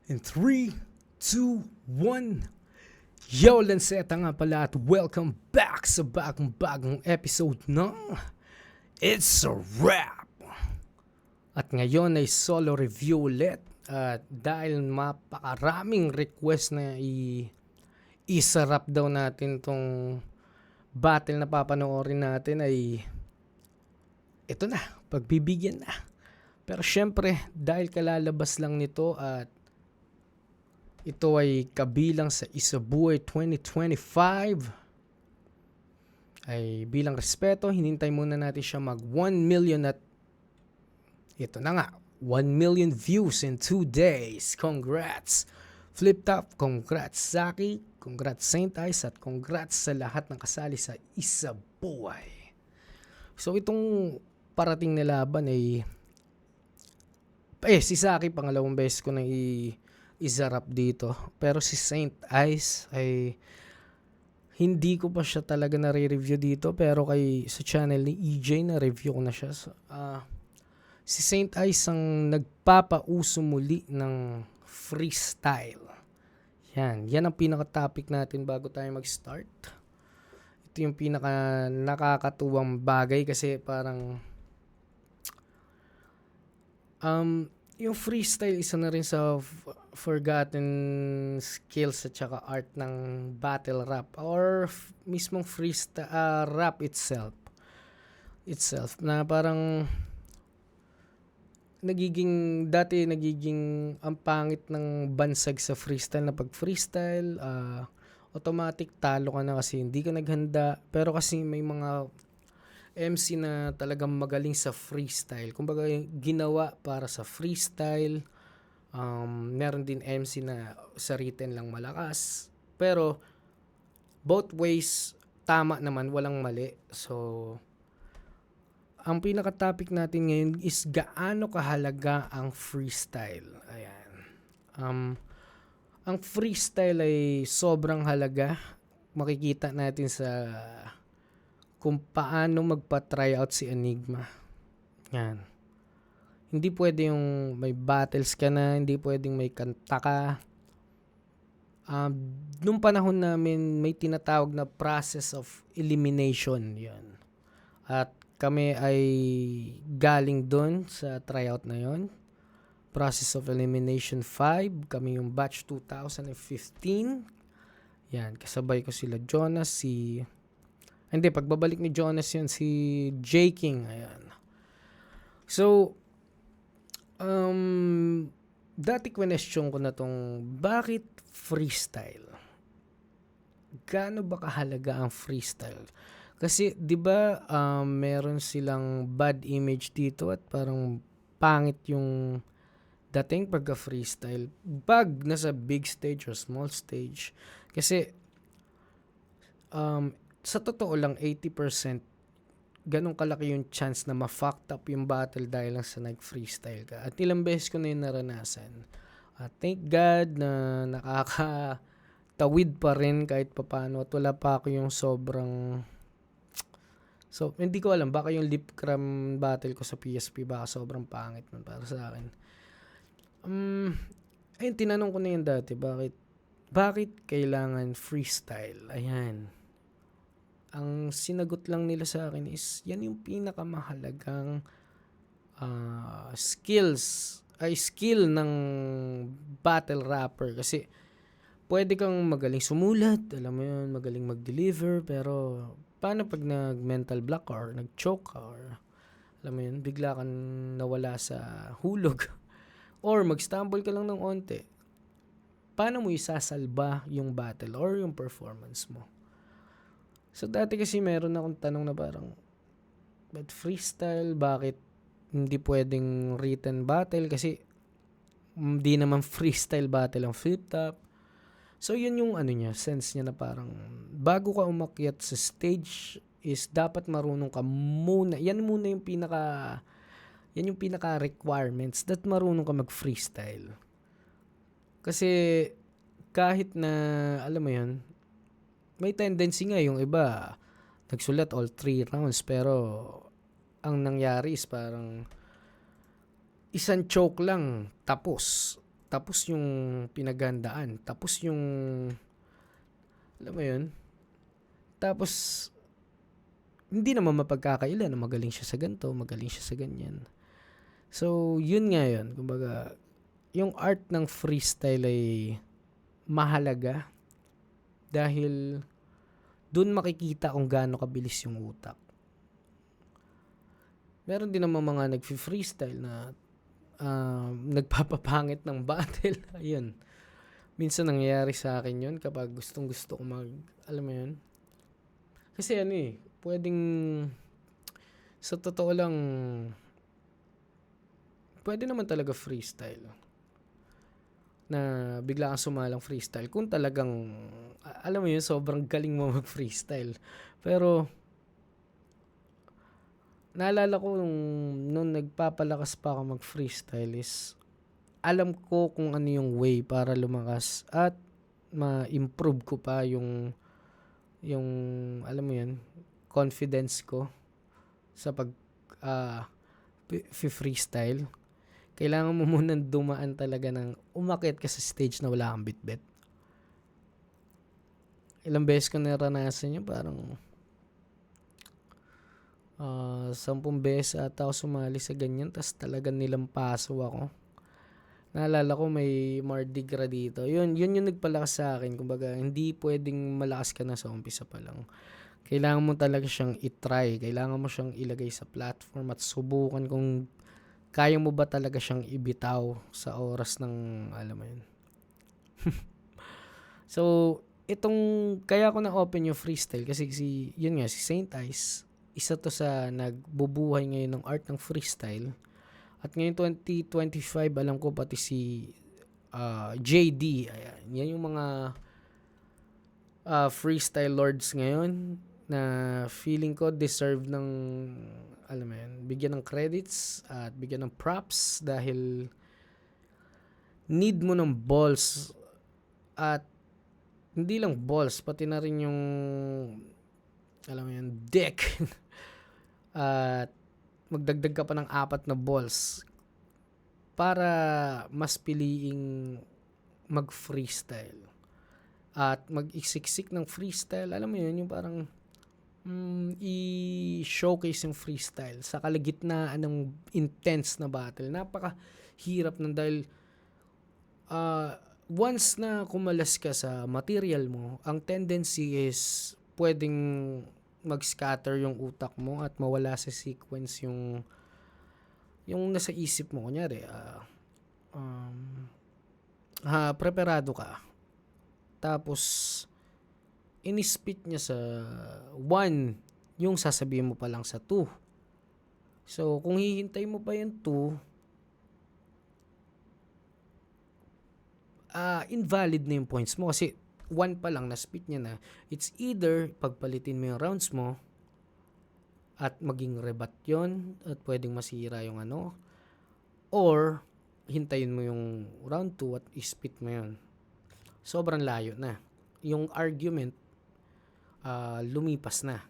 In 3, 2, 1. Yo, Lanceta nga pala at welcome back sa bagong episode ng It's a Wrap. At ngayon ay solo review ulit. At dahil mapakaraming request na isarap daw natin tong battle na papanoorin natin ay ito na, pagbibigyan na. Pero syempre, dahil kalalabas lang nito at ito ay kabilang sa Isabuhay 2025. Ay bilang respeto, hinintay muna natin siya mag 1 million at ito na nga, 1 million views in 2 days. Congrats! Flip Top, congrats Saki, congrats Saint Ice at congrats sa lahat ng kasali sa Isabuhay. So itong parating na laban ay si Saki pangalawang beses ko na isarap dito. Pero si Saint Ice ay hindi ko pa siya talaga nare-review dito. Pero sa channel ni EJ na-review ko na siya. So, si Saint Ice ang nagpapauso muli ng freestyle. Yan ang pinaka-topic natin bago tayo mag-start. Ito yung pinaka nakakatuwang bagay kasi parang yung freestyle isa na rin sa forgotten skills at saka art ng battle rap or mismong freestyle rap itself na parang nagiging ang pangit ng bansag sa freestyle na pag freestyle automatic talo ka na kasi hindi ka naghanda, pero kasi may mga MC na talagang magaling sa freestyle. Kumbaga ginawa para sa freestyle. Meron din MC na sa written lang malakas. Pero both ways tama naman, walang mali. So ang pinaka-topic natin ngayon is gaano kahalaga ang freestyle. Ayan. Ang freestyle ay sobrang halaga. Makikita natin sa kung paano magpa-tryout si Enigma. Yan. Hindi pwede yung may battles ka na, hindi pwedeng may kanta ka. Nung panahon namin, may tinatawag na process of elimination. Yan. At kami ay galing doon sa tryout na yon. Process of Elimination 5. Kami yung batch 2015. Yan. Kasabay ko sila Jonas, Hindi, pagbabalik ni Jonas yun, si J. King. Ayan. So, dati question ko na tong, bakit freestyle? Gaano ba kahalaga ang freestyle? Kasi, di ba, meron silang bad image dito at parang pangit yung dating pagka-freestyle. Pag nasa big stage or small stage. Kasi, sa totoo lang, 80% ganun kalaki yung chance na ma-fucked up yung battle dahil lang sa nag-freestyle ka. At ilang beses ko na yung naranasan. Thank God na nakakatawid pa rin kahit papano. At wala pa ako yung sobrang... So, hindi ko alam. Baka yung lip cram battle ko sa PSP, baka sobrang pangit man para sa akin. Ayun, tinanong ko na yun dati. Bakit kailangan freestyle? Ayan. Ang sinagot lang nila sa akin is, yan yung pinakamahalagang skill ng battle rapper. Kasi, pwede kang magaling sumulat, alam mo yun, magaling mag-deliver, pero, paano pag nag-mental block or nag-choke or, alam mo yun, bigla kang nawala sa hulog. Or, mag-stumble ka lang ng onte. Paano mo isasalba yung battle or yung performance mo? So, dati kasi meron akong tanong na parang, but freestyle, bakit hindi pwedeng written battle? Kasi, hindi naman freestyle battle ang Flip Top. So, yun yung sense niya na parang, bago ka umakyat sa stage, is dapat marunong ka muna. Yan yung pinaka requirements, that marunong ka mag-freestyle. Kasi, kahit na, alam mo yun, may tendency nga yung iba nagsulat all 3 rounds pero ang nangyari is parang isang choke lang tapos tapos yung pinaghandaan, tapos yung, alam mo yun, tapos hindi naman mapagkakaila na magaling siya sa ganito, magaling siya sa ganyan. So, yun nga yun. Kumbaga, yung art ng freestyle ay mahalaga dahil dun makikita kung gaano kabilis yung utak. Meron din naman mga nag-freestyle na nagpapapangit ng battle. Ayun. Minsan nangyayari sa akin yun kapag gustong gusto ko alam mo yun. Kasi pwedeng, sa totoo lang, pwede naman talaga freestyle. Na bigla kang sumalang freestyle. Kung talagang, alam mo yun, sobrang galing mo mag-freestyle. Pero, naalala ko nung nagpapalakas pa ako mag-freestyle is, alam ko kung ano yung way para lumakas at ma-improve ko pa yung alam mo yun, confidence ko sa freestyle. Kailangan mo munang dumaan talaga ng umakyat ka sa stage na wala kang bitbit. Ilang beses ko naranasan yun, parang 10 beses ata ako sumali sa ganyan, tas talagang nilampaso ako. Naalala ko may Mardi Gras dito. Yun yung nagpalakas sa akin. Kumbaga, hindi pwedeng malakas ka na sa umpisa pa lang. Kailangan mo talaga siyang itry. Kailangan mo siyang ilagay sa platform at subukan kung kaya mo ba talaga siyang ibitaw sa oras ng, alam mo yun. So, kaya ko na-open yung freestyle kasi si Saint Ice, isa to sa nagbubuhay ngayon ng art ng freestyle. At ngayon 2025, alam ko pati si JD, ayan, yan yung mga freestyle lords ngayon na feeling ko deserve ng, alam mo yan, bigyan ng credits at bigyan ng props dahil need mo ng balls at hindi lang balls, pati na rin yung, alam mo yan, dick. At magdagdag ka pa ng 4 na balls para mas piliing mag-freestyle. At mag-isiksik ng freestyle, alam mo yun, yung parang i-showcase yung freestyle sa kalagitnaan ng intense na battle. Napakahirap na dahil once na kumalas ka sa material mo, ang tendency is pwedeng mag-scatter yung utak mo at mawala sa sequence yung nasa isip mo. Kunyari, preparado ka. Tapos, in-spit niya sa 1, yung sasabihin mo pa lang sa 2. So, kung hihintay mo pa yung 2, invalid na yung points mo kasi 1 pa lang na-spit niya na. It's either pagpalitin mo yung rounds mo at maging rebat yon at pwedeng masira yung or hintayin mo yung round 2 at ispit mo yun. Sobrang layo na. Yung argument lumipas na.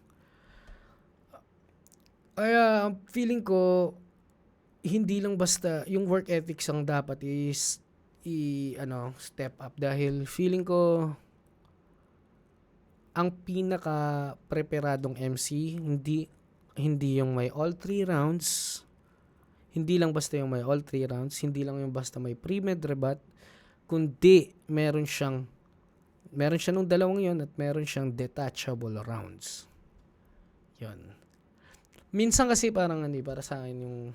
Kaya feeling ko hindi lang basta yung work ethics ang dapat is step up dahil feeling ko ang pinaka preparadong MC hindi yung may all 3 rounds, hindi lang basta yung may all 3 rounds, hindi lang yung basta may pre-med rebat, kundi meron siya nung dalawang yon at meron siyang detachable rounds. Yon. Minsan kasi parang para sa akin yung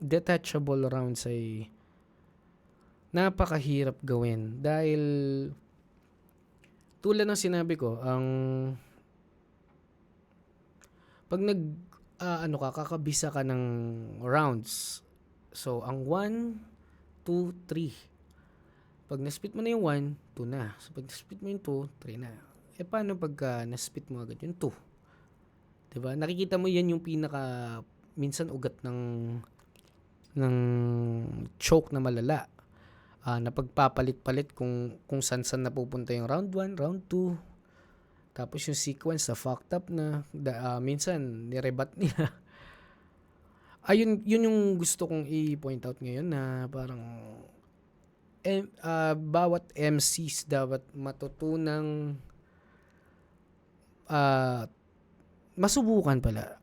detachable rounds ay napakahirap gawin dahil tulad ng sinabi ko, pag kakabisa ka ng rounds. So, ang 1, 2, 3. Pag na-spit mo na yung 1, 2 na. So, pag na-spit mo yung 2, 3 na. Paano pagka na-spit mo agad yung 2? Diba? Nakikita mo yan yung pinaka, minsan ugat ng choke na malala. Na pagpapalit-palit kung saan napupunta yung round 1, round 2. Tapos yung sequence na fucked up na. Minsan, nirebat nila. Yun yung gusto kong i-point out ngayon na parang bawat MCs dapat matutunang ah, masubukan pala.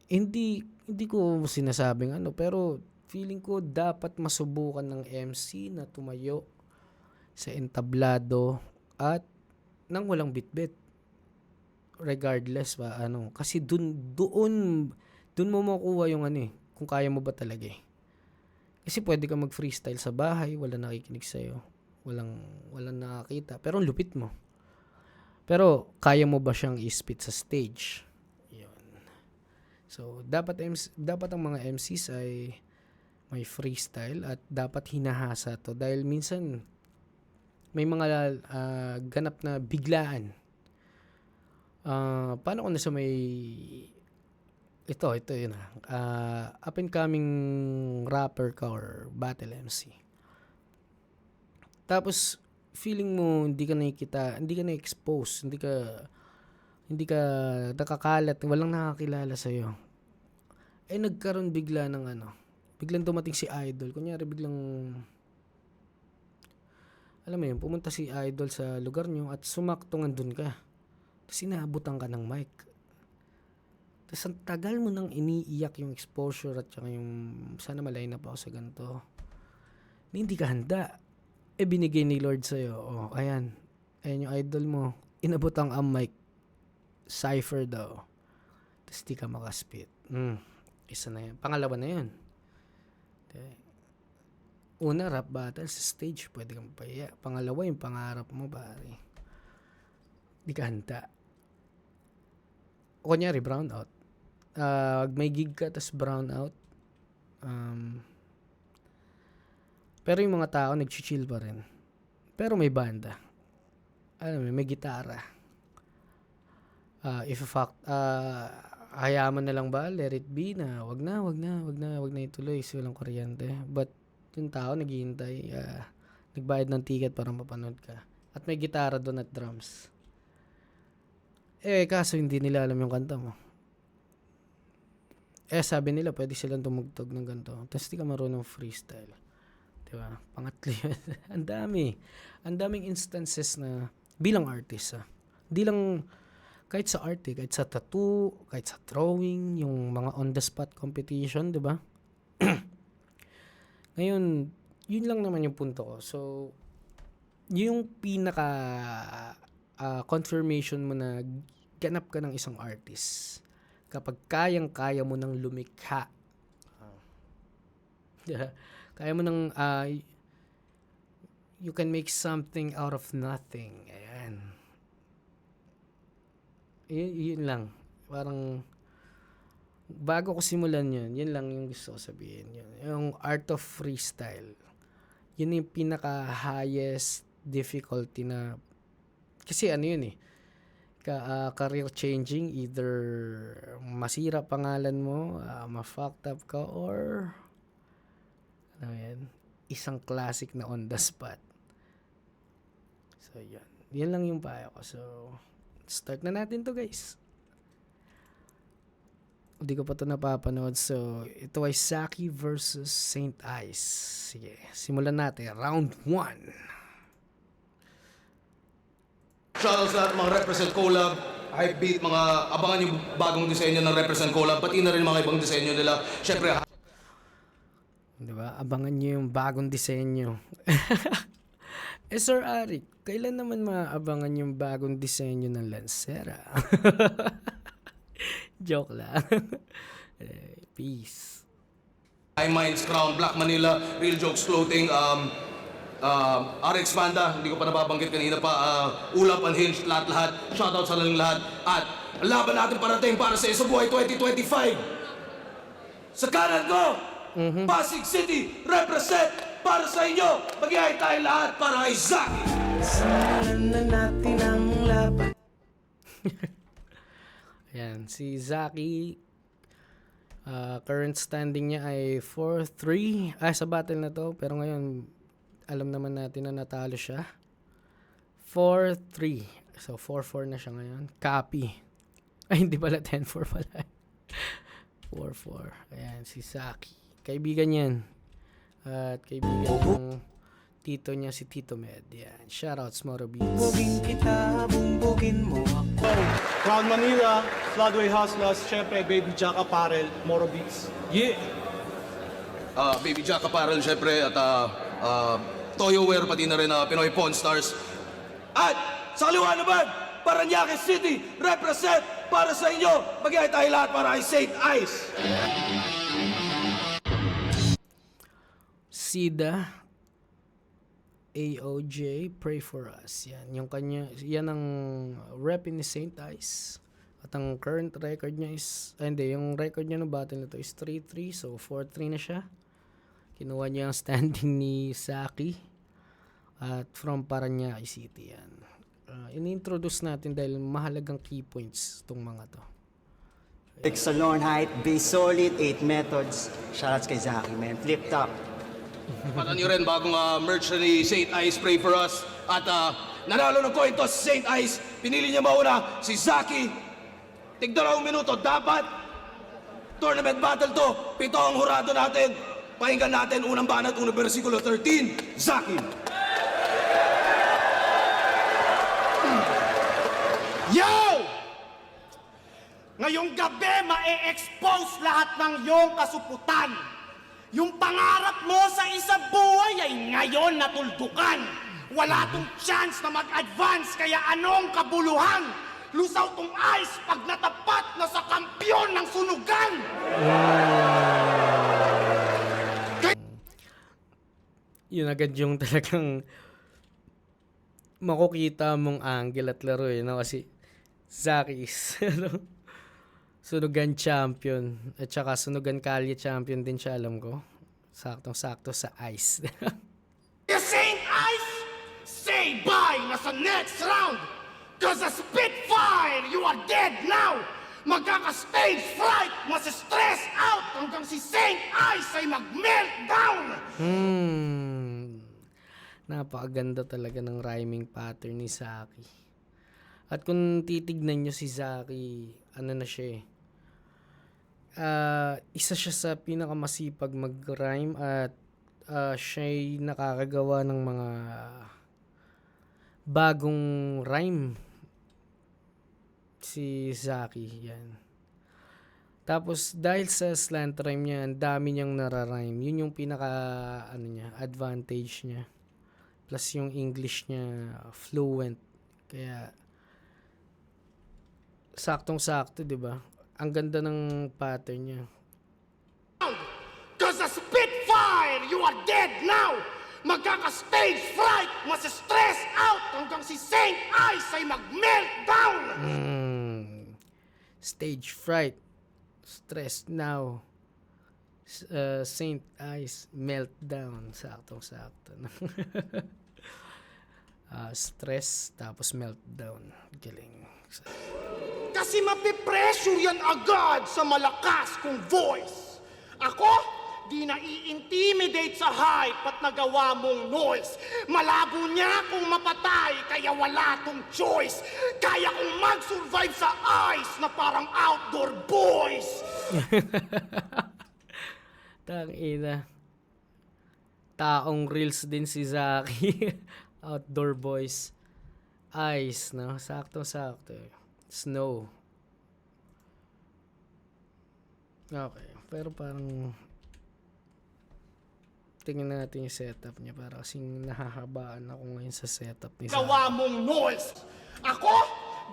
Hindi ko sinasabing ano, pero feeling ko dapat masubukan ng MC na tumayo sa entablado at nang walang bitbit, regardless ba ano, kasi doon mo makukuha yung ano eh, kung kaya mo ba talaga eh. Kasi pwede ka mag-freestyle sa bahay, walang nakikinig sa'yo, walang nakakita, pero ang lupit mo. Pero kaya mo ba siyang i-spit sa stage? Yun. So dapat ang mga MCs ay may freestyle at dapat hinahasa to, dahil minsan may mga ganap na biglaan. Paano kung nasa may ito yun up and coming rapper ka or battle MC. Tapos feeling mo hindi ka nakikita, hindi ka na-expose, hindi ka nakakalat, walang nakakilala sa iyo. Nagkaroon bigla ng biglang dumating si idol. Kunyari biglang alam mo yun, pumunta si idol sa lugar nyo at sumaktong andun ka. Tapos inaabutan ka ng mic. Tapos ang tagal mo nang iniiyak yung exposure at saka yung sana malay na pa ako sa ganito. Hindi ka handa. Binigay ni Lord sa'yo. Ayan yung idol mo. Inabot ang mic. Cypher daw. Tapos di ka makaspit. Isa na yan. Pangalawa na yun. Okay. Una, rap battle sa stage. Pwede kang pahiya. Pangalawa, yung pangarap mo, pare. Di ka handa. O kunyari, brown out. May gig ka, tas brown out. Pero yung mga tao, nag-chill pa rin. Pero may banda. Alam mo, may gitara. Hayaan mo na lang ba? Let it be na. Wag na ituloy. So, walang kuryente. But, yung tao naghihintay, nagbayad ng ticket para mapanood ka. At may gitara doon at drums. Kaso hindi nila alam yung kanta mo. Sabi nila pwede silang tumugtog ng ganito. Tapos di ka marunong freestyle. Diba? Pangatlo yun. Ang daming instances na bilang artist. Hindi lang kahit sa art, kahit sa tattoo, kahit sa drawing, yung mga on the spot competition, diba? Ngayon, yun lang naman yung punto ko. So, yung pinaka confirmation mo na ganap ka ng isang artist kapag kayang-kaya mo nang lumikha. Kaya mo nang you can make something out of nothing. Ayan. Yun lang. Parang bago ko simulan yun lang yung gusto ko sabihin. Yung art of freestyle. Yun yung pinaka-highest difficulty na, kasi yun career changing, either masira pangalan mo, ma-fucked up ka, or isang classic na on the spot. So yan lang yung payo ko. So start na natin to, guys. Hindi ko pa ito napapanood. So, ito ay Saki versus Saint Ice. Sige, simulan natin. Round 1. Shoutouts sa lahat mga Represent Collab, Hypebeat, mga abangan yung bagong disenyo ng Represent Collab, pati na rin mga ibang disenyo nila. Syempre, diba? Abangan nyo yung bagong disenyo. Sir Arik, kailan naman maabangan yung bagong disenyo ng Lancera? Joke lang. Peace. High Minds, Crown, Black Manila, Real Jokes Clothing, RX Panda, hindi ko pa nababanggit kanina pa, Ulap, Unhinged, lahat-lahat. Shoutout sa lahat. At laban natin parating para sa Isa Buhay 2025. Sa kanan ko, Pasig City, represent para sa inyo. Mag-ihay tayo lahat para kay Zaki. Simulan na natin ang laban. Ayan, si Zaki, current standing niya ay 4-3 sa battle na to, pero ngayon alam naman natin na natalo siya. 4-3, so 4-4 na siya ngayon. Copy. Ay, hindi pala 10-4 pala. 4-4. Ayan, si Zaki, kaibigan yan at kaibigan ng tito niya si Tito Med. Yan. Shoutouts, Moro Beats. Bumbugin kita, bumbugin mo ako. Crown Manila, Floodway Hustlers, syempre Baby Jack Apparel, Moro Beats. Yeah! Baby Jack Apparel, syempre, at Toyo Wear, pati na rin Pinoy Pawn Stars. At sa kaliwa naman, Parañaque City, represent para sa inyo. Mag-iay tayo lahat para kay Saint Ice. Sida AOJ, Pray For Us. Yan, yung kanya, yan ang rep ni Saint Ice. At ang current record niya is, hindi, yung record niya ng battle na to is 3-3, so 4-3 na siya. Kinuha niya ang standing ni Saki at from Parañaque City yan. Ini-introduce natin dahil mahalagang key points itong mga to. Exalon height, be solid, 8 methods. Shoutouts kay Zaki, man. Flip top. Patan nyo rin bagong merch ni Saint Ice, Pray For Us. At nanalo ng coin toss si Saint Ice. Pinili niya mauna si Zaki. Tig-2 minuto. Dapat tournament battle to. 7 ang hurado natin. Pakinggan natin unang banat, unang versikulo 13. Zaki. Yo! Ngayong gabi, ma-expose lahat ng iyong kasuputan. Yung pangarap mo sa isang buhay ay ngayon natuldukan. Wala tong chance na mag-advance, kaya anong kabuluhan? Lusaw tong ice pag natapat na sa kampyon ng sunugan. Yun agad yung talagang makukita mong angle at laro eh, no? Kasi Zaki is sunugan champion at saka sunugan kalye champion din siya, alam ko. Saktong-sakto sa ice. You Saint Ice, say bye na sa next round. Cause a Spitfire, you are dead now. Magkaka-stage fright, masi-stress out hanggang si Saint Ice ay mag-meltdown. Napakaganda talaga ng rhyming pattern ni Zaki. At kung titignan nyo si Zaki, ano na siya eh. Isa siya sa pinakamasipag mag-rhyme at siya'y nakakagawa ng mga bagong rhyme. Si Zaki, yan. Tapos dahil sa slant rhyme niya, ang dami niyang nararhyme. Yun yung pinaka advantage niya. Plus yung English niya fluent. Kaya saktong-sakto, 'di ba? Ang ganda ng pattern niya. Cause a Spitfire, you are dead now. Magkaka-stage fright, masi-stress out hanggang si Saint Ice ay mag-meltdown. Stage fright, stress now. Saint Ice meltdown, saktong-sakto. Stress tapos meltdown. Galing. Kasi mapipressure yan agad sa malakas kong voice. Ako, di na-i-intimidate sa hype at nagawa mong noise. Malabo niya kung mapatay, kaya wala tong choice. Kaya kong mag-survive sa ice na parang outdoor boys. Tangina. Taong reels din si Zaki. Outdoor boys. Ice, no? Sakto-sakto. Snow. Okay. Pero parang tingnan natin yung setup niya. Para kasing nahahabaan ako ngayon sa setup ni Zaki. Gawa mong noise. Ako,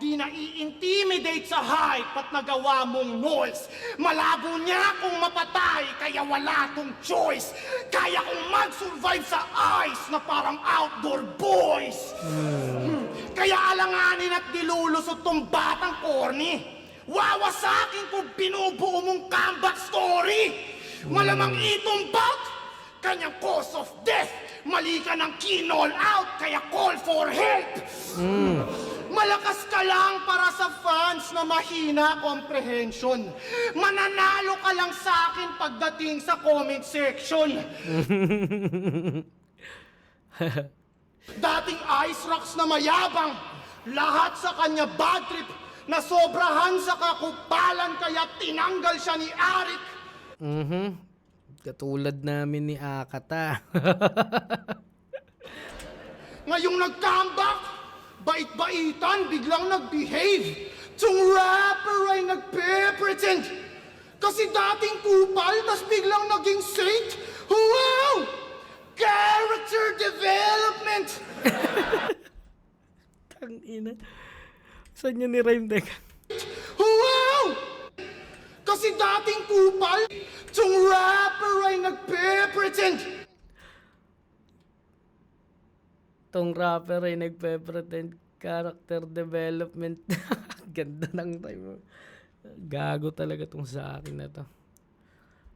di na-i-intimidate sa hype at nagawa mong noise. Malabo niya kung mapatay, kaya wala tong choice. Kaya kong mag-survive sa ice na parang outdoor boys. Kaya alanganin at dilulusot tong batang corny. Wawasakin kung binubuo mong comeback story. Malamang itong bout, kanyang cause of death. Mali ka ng kinol out, kaya call for help. Malakas ka lang para sa fans na mahina comprehension. Mananalo ka lang sa akin pagdating sa comment section. Dating Ice Rocks na mayabang, lahat sa kanya bad trip, na sobrahan sa kakupalan kaya tinanggal siya ni Arik. Katulad namin ni Akata. Ngayong nag-comeback, bait-baitan, biglang nag-behave. Tsong rapper ay nagpe-pretend. Kasi dating kupal, tas biglang naging saint. Wow! Character development! Tangina. Saan niya ni-rhyme, teka? Wow! Kasi dating kupal, tsong rapper ay nagpe-pretend. Tong rapper ay nagpe-pretend character development. Ganda ng time. Gago talaga tong sa akin na to.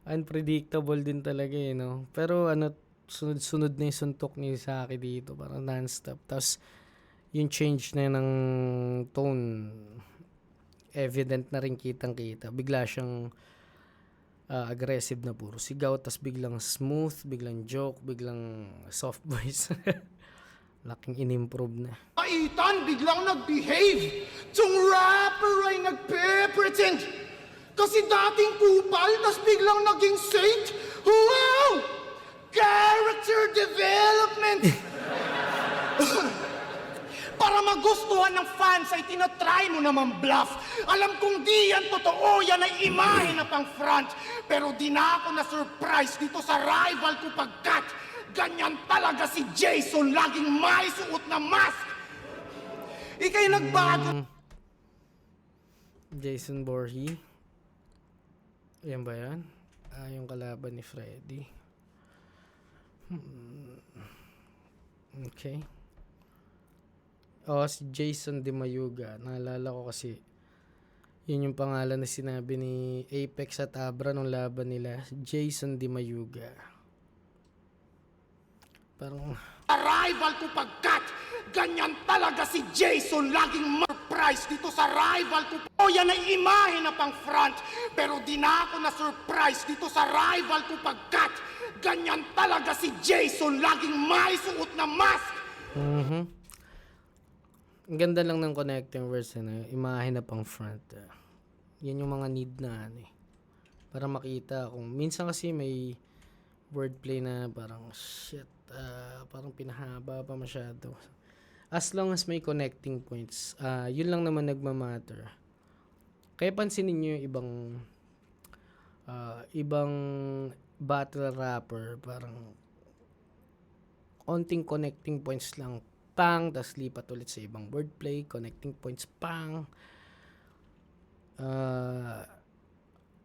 Unpredictable din talaga eh, no? Pero ano, sunod-sunod na yung suntok ni Saki dito. Parang non-stop. Tapos, yung change na ng tone, evident na rin kitang-kita. Bigla siyang aggressive na puro sigaw. Tapos biglang smooth, biglang joke, biglang soft voice. Laking in-improve na. Baitan, biglang nag-behave. Tsong rapper ay nagpe-pretend. Kasi dating kupal, tas biglang naging saint. Wow! Character development! Para magustuhan ng fans ay tinatry mo naman bluff. Alam kong di yan totoo, yan ay imahe na pang front. Pero di na ako na-surprise dito sa rival ko pagkat ganyan talaga si Jason, laging may suot na mask. Ika'y nagbago. Jason Voorhees. Yan ba yan? Yung kalaban ni Freddy. Okay. Si Jason Di Mayuga. Naalala ko kasi yun yung pangalan na sinabi ni Apex at Abra nung laban nila. Jason Di Mayuga. Parang Rival ko pagkat ganyan talaga si Jason, laging surprise dito sa rival ko. O yan ay imahe na pang front. Pero di na ako na-surprise dito sa rival ko pagkat ganyan talaga si Jason, laging may suot na mask. ang ganda lang ng connecting verse na imahe na pang front. Yan yung mga need na para makita kung minsan kasi may wordplay na parang shit, parang pinahaba pa masyado. As long as may connecting points, yun lang naman nagmamatter. Kaya pansinin nyo yung ibang battle rapper, parang onting connecting points lang, pang, tas lipat ulit sa ibang wordplay, connecting points, pang.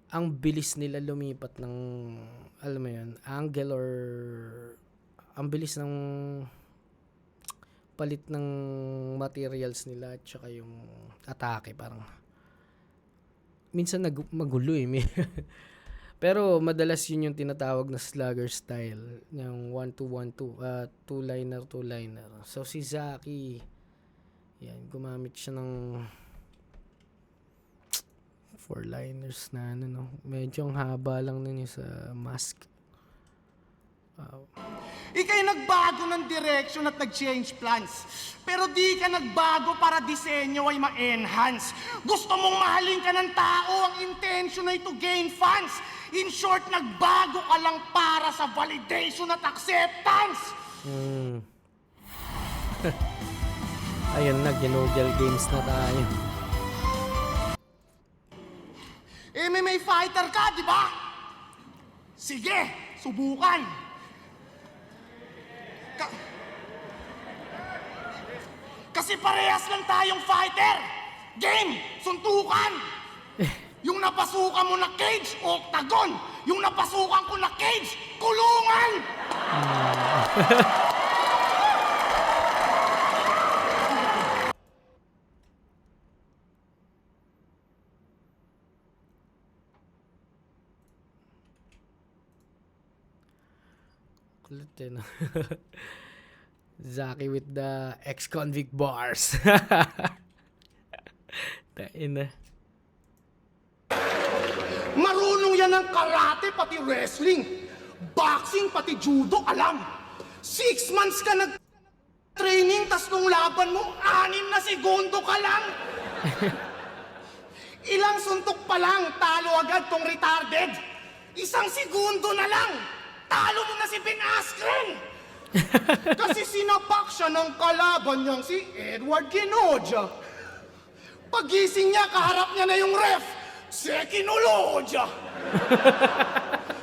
Ang bilis nila lumipat ng, alam mo yun, angle or ang bilis ng palit ng materials nila at saka yung atake, parang minsan magulo pero madalas yun yung tinatawag na slugger style, yung 1-2-1-2, two-liner. So si Zaki, yan, gumamit siya ng 4-liners na medyo ang haba lang nun yung sa mask. Ika'y nagbago ng direction at nag-change plans. Pero di ka nagbago para disenyo ay ma-enhance. Gusto mong mahalin ka ng tao, ang intention ay to gain fans. In short, nagbago ka lang para sa validation at acceptance. Ayun na, ginugel games na tayo. MMA fighter ka, di ba? Sige, subukan. Kasi parehas lang tayong fighter. Game, suntukan. Yung napasukan mo na cage, octagon. Yung napasukan ko na cage, kulungan. Kulit no? Zaki with the ex-convict bars. Tain na. Marunong yan ng karate, pati wrestling. Boxing, pati judo, alam. 6 months ka nag-training, tas nung laban mo, 6 na segundo ka lang. Ilang suntok pa lang, talo agad tong retarded. 1 segundo na lang, talo mo na si Ben Askren. Kasi sinapak siya ng kalaban niyang si Edward Kinoja. Pagising niya, kaharap niya na yung ref, si Kinoloja.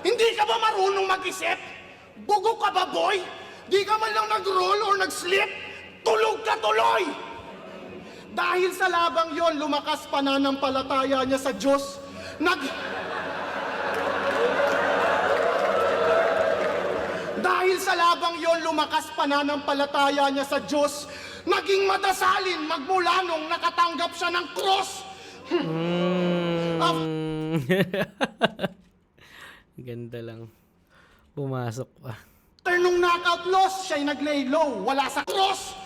Hindi ka ba marunong mag-isip? Bugo ka ba, boy? Di ka man lang nag-roll or nag-slip? Tulog ka tuloy! Dahil sa labang yon, lumakas pananampalataya niya sa Diyos. Dahil sa labang yon, lumakas pananampalataya niya sa Diyos. Naging madasalin magmula nung nakatanggap siya ng cross. Ganda lang. Pumasok pa. After nung knockout loss, siya'y nag-lay low, wala sa cross.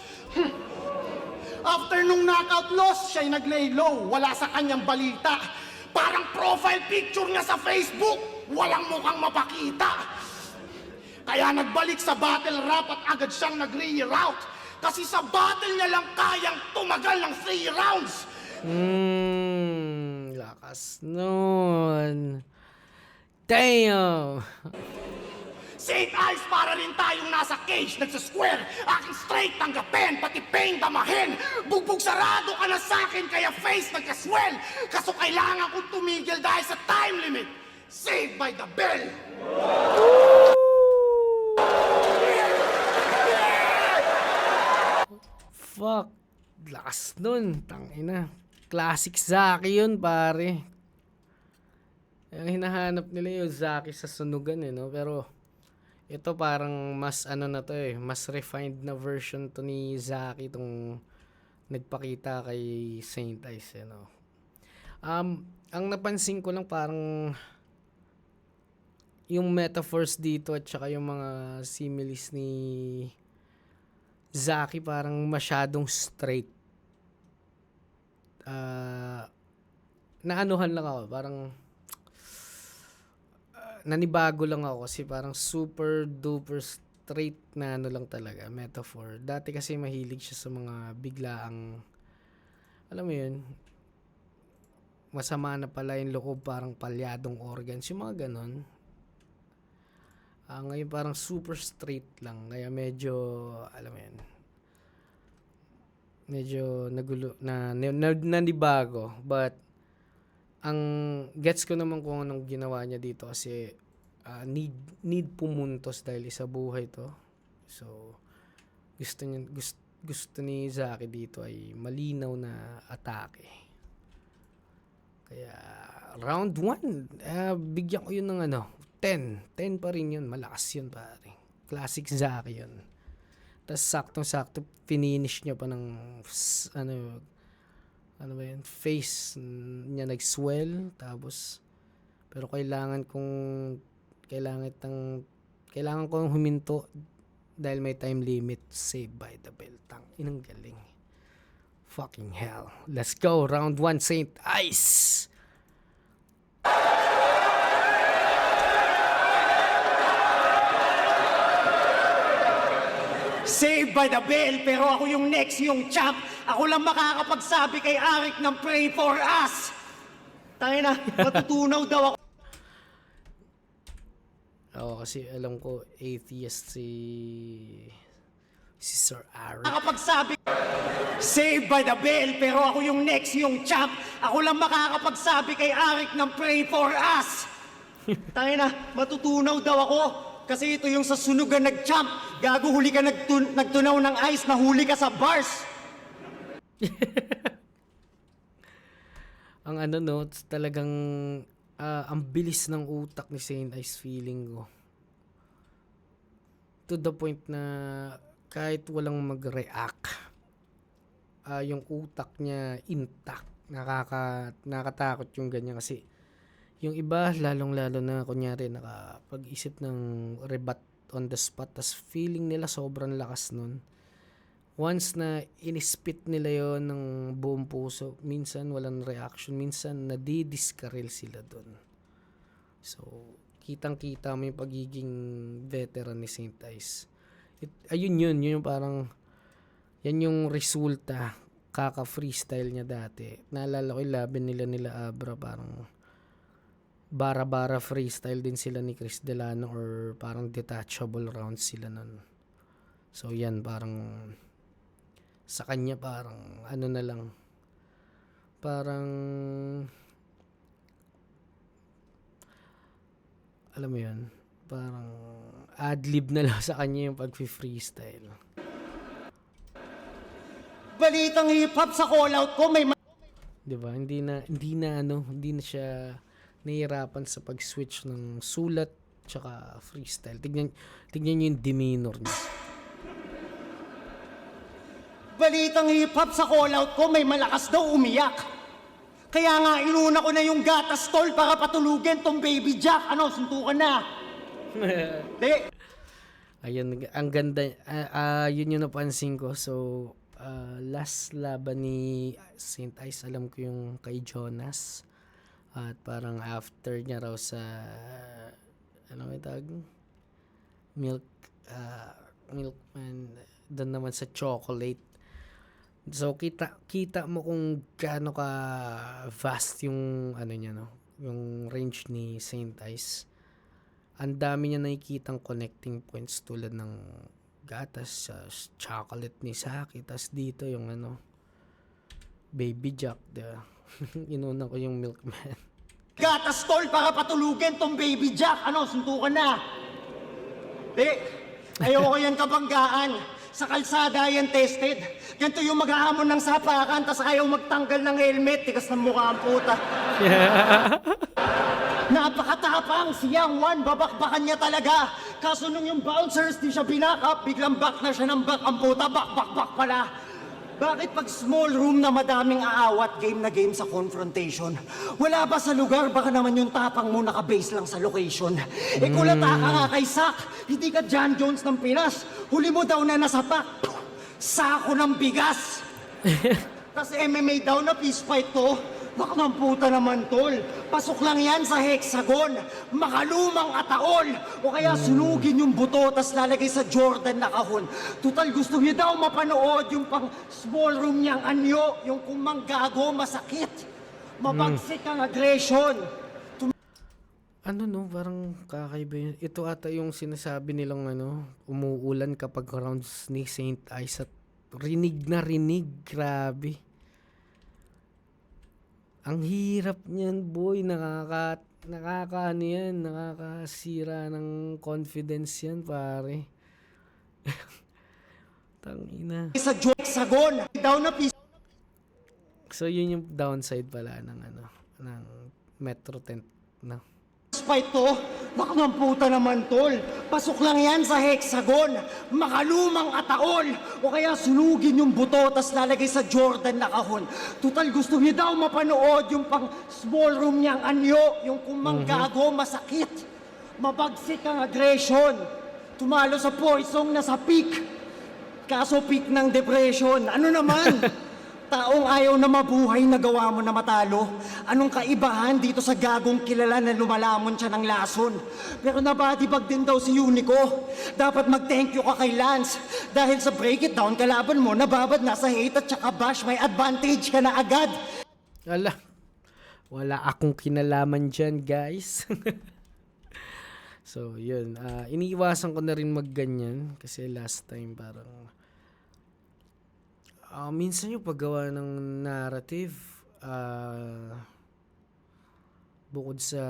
After nung knockout loss, siya'y nag-lay low, wala sa kanyang balita. Parang profile picture niya sa Facebook, walang mukhang mapakita. Kaya nagbalik sa battle rap at agad siyang nag-reroute. Kasi sa battle niya lang kayang tumagal ng 3 rounds. Lakas nun. Damn! St. Ives, para rin tayong nasa cage, nagsasquare. Aking straight tanggapin, pati pain damahin. Bugbog sarado ka na sa'kin, kaya face nagkaswell. Kaso kailangan kong tumigil dahil sa time limit. Saved by the bell. Fuck. Lakas nun. Tangina. Classic Zaki yun, pare. Ang hinahanap nila yung Zaki sa sunugan no? Pero ito parang mas ano na to mas refined na version to ni Zaki itong nagpakita kay Saint Ice no? Ang napansin ko lang parang yung metaphors dito at saka yung mga similes ni Zaki parang masyadong straight. Naanuhan lang ako, parang nanibago lang ako kasi parang super duper straight na ano lang talaga, metaphor. Dati kasi mahilig siya sa mga biglaang, alam mo yun, masama na pala yung loob, parang palyadong organs, yung mga ganon. Ngayon parang super straight lang, kaya medyo, alam mo yun, medyo nagulo, nanibago. But ang gets ko naman kung anong ginawa niya dito kasi need pumuntos dahil sa buhay to. So gusto ni Zaki dito ay malinaw na atake. Kaya round 1, bigyan ko yun ng 10 pa rin yun, malakas yun pare. Classic Zaki yun. Tas saktong-sakto finish niya pa ng ano ba yun, face niya nag-swell, tapos pero kailangan kong huminto dahil may time limit. Saved by the bell. Inang galing. Fucking hell. Let's go. Round 1, Saint Ice. Saved by the bell, pero ako yung next, yung champ. Ako lang makakapagsabi kay Arik ng pray for us. Tangina, matutunaw daw ako. Kasi alam ko atheist si Sir Arik. Makakapagsabi. Saved by the bell, pero ako yung next, yung champ. Ako lang makakapagsabi kay Arik ng pray for us. Tangina, matutunaw daw ako. Kasi ito yung sa sunugan nag-champ. Gago, huli ka nagtunaw ng ice, nahuli ka sa bars. Ang talagang ang bilis ng utak ni Saint Ice, feeling ko. To the point na kahit walang mag-react, yung utak niya intact. Nakatakot yung ganyan kasi yung iba, lalong-lalo na kunyari nakapag-isip ng rebat on the spot, tas feeling nila sobrang lakas nun. Once na inispit nila yon ng buong puso, minsan walang reaction, minsan nadidiskaril sila dun. So, kitang-kita mo yung pagiging veteran ni Saint Ice. Yun yung parang, yan yung resulta, kaka-freestyle niya dati. Naalala ko yung laban nila Abra, parang bara-bara freestyle din sila ni Chris Delano or parang detachable rounds sila nun. So yan, parang sa kanya parang ano na lang, parang alam mo yun, parang adlib na lang sa kanya yung pag-freestyle. Balitang hip-hop sa call-out ko, may 'Di ba? Hindi na siya nahihirapan sa pag-switch ng sulat tsaka freestyle. Tignan niyo yung demeanor niya. balitang hip-hop sa call-out ko, may malakas daw umiyak. Kaya nga, inuna ko na yung gatas tol para patulugin tong baby Jack. Ano, suntukan na. Di, Ayun, ang ganda. Yun yung napansin ko. So, last laban ni Saint Ice, alam ko yung kay Jonas. At parang after niya raw sa, ano may tawag? Milkman. Doon naman sa chocolate. So, kita mo kung gaano ka vast yung, ano niya, no? Yung range ni Saint Ice. Ang dami niya nakikitang connecting points tulad ng gatas, chocolate ni Saki, tas dito yung ano, Baby Jack, inuna ko yung Milkman. gatas tol para patulugin tong baby Jack. Ano, suntukan na. Di, ayoko yan kabanggaan. Sa kalsada yan tested. Ganito yung maghahamon ng sapakan, tas ayaw magtanggal ng helmet. Tigas ng mukha ang puta. Napakatapang si Young One, babakbakan niya talaga. Kaso nung yung bouncers di siya binakap, biglang back na siya ng back ang puta, back pala. Bakit pag small room na madaming aawat, game na game sa confrontation? Wala ba sa lugar? Baka naman yung tapang mo nakabase lang sa location. Kulata ka nga kay Sak, hindi ka John Jones ng Pinas. Huli mo daw na nasapak, sako ng bigas. Kasi MMA daw na peace fight to. Baka ng puta naman tol. Pasok lang yan sa hexagon. Makalumang ataol. O kaya sunugin yung buto tas lalagay sa Jordan na kahon. Total gusto niya daw mapanood yung pang small room niyang anyo. Yung kung manggago masakit. Mabagsik ang aggression. Ano no, parang kakaiba yun. Ito ata yung sinasabi nilang ano, umuulan kapag rounds ni Saint Ice at rinig na rinig. Grabe. Ang hirap niyan, boy. Nakakaano yan. Nakakasira ng confidence yan, pare. Tangina. Sa hexagon. Daw na peace So, yun yung downside pala ng ano, ng Metro Tent, no? fight to. Baka ng puta naman tol. Pasok lang yan sa hexagon. Makalumang ataol. O kaya sunugin yung buto tas lalagay sa Jordan na kahon. Total gusto niya daw mapanood yung pang small room niyang anyo. Yung kung manggago masakit. Mabagsik ang aggression. Tumalo sa poisong nasa peak. Kaso peak ng depression. Ano naman? Taong ayaw na mabuhay, nagawa mo na matalo. Anong kaibahan dito sa gagong kilala na lumalamon siya ng lason? Pero nabadibag din daw si Unico. Dapat mag-thank you ka kay Lance. Dahil sa break it down, kalaban mo, nababad na sa hate at saka bash, may advantage ka na agad. Wala akong kinalaman dyan, guys. So, yun. Iniiwasan ko na rin magganyan kasi last time parang minsan yung paggawa ng narrative, bukod sa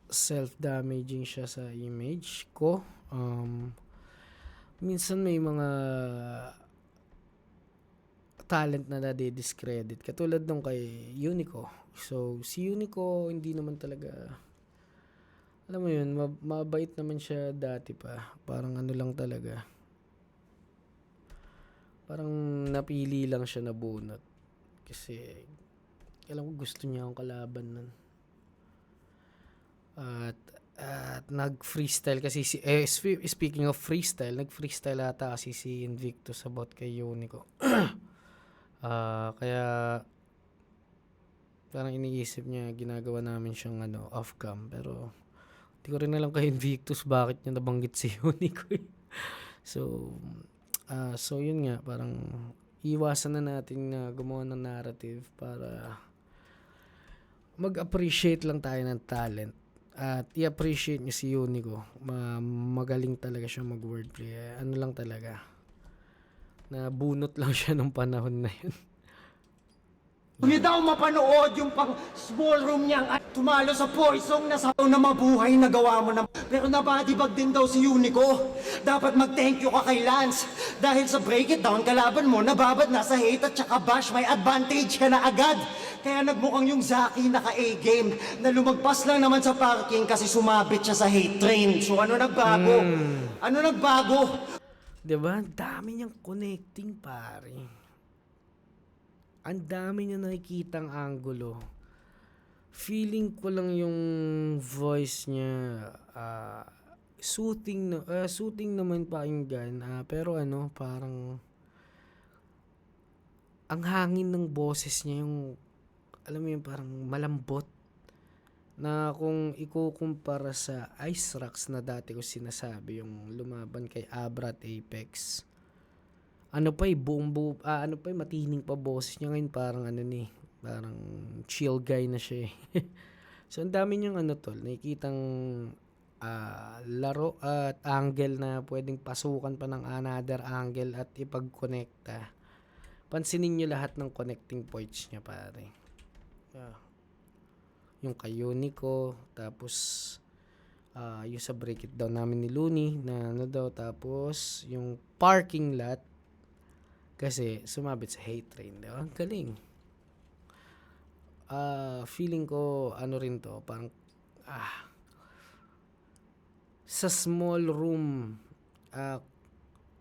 self-damaging siya sa image ko, minsan may mga talent na nade-discredit. Katulad nung kay Unico. So, si Unico, hindi naman talaga, alam mo yun, mabait naman siya dati pa. Parang ano lang talaga. Parang napili lang siya na bunot. Kasi, alam ko gusto niya akong kalaban nun. At nag-freestyle kasi speaking of freestyle, nag-freestyle ata kasi si Invictus about kay Unico. Kaya, parang iniisip niya, ginagawa namin siyang off-cam. Pero, di ko rin alam kay Invictus bakit niya nabanggit si Unico. So yun nga, parang iwasan na natin na gumawa ng narrative para mag-appreciate lang tayo ng talent At i-appreciate niyo si Unico. Magaling talaga siya mag-wordplay. Ano lang talaga. Nabunot lang siya nung panahon na yun. Hindi daw mapanood yung pang small room niyang tumalo sa poisong na sa na mabuhay na gawa mo na. Pero nabadibag din daw si Unico. Dapat mag-thank you ka kay Lance. Dahil sa break it down, kalaban mo nababad na sa hate at saka bash, may advantage ka na agad. Kaya nagmukhang yung Zaki naka-A-game na lumagpas lang naman sa parking kasi sumabit siya sa hate train. So ano nagbago? Ano nagbago? Diba? Ang dami niyang connecting, pare. Ang dami niya nakikitang angulo. Feeling ko lang yung voice niya soothing naman pakinggan. Pero ano, parang ang hangin ng boses niya yung alam mo yung parang malambot na kung ikukumpara sa Ice Rocks na dati ko sinasabi yung lumaban kay Abra at Apex. Ano pa matining pa boses niya ngayon, parang parang chill guy na siya eh. So ang dami niyang nakikitang laro at angle na pwedeng pasukan pa ng another angle at ipag-connecta. Pansinin niyo lahat ng connecting points niya, pare. Yung kay Unico, tapos yung sa break it down namin ni Looney na tapos yung parking lot kasi sumabit sa hate train, diba? Ang galing. Feeling ko rin to, parang sa small room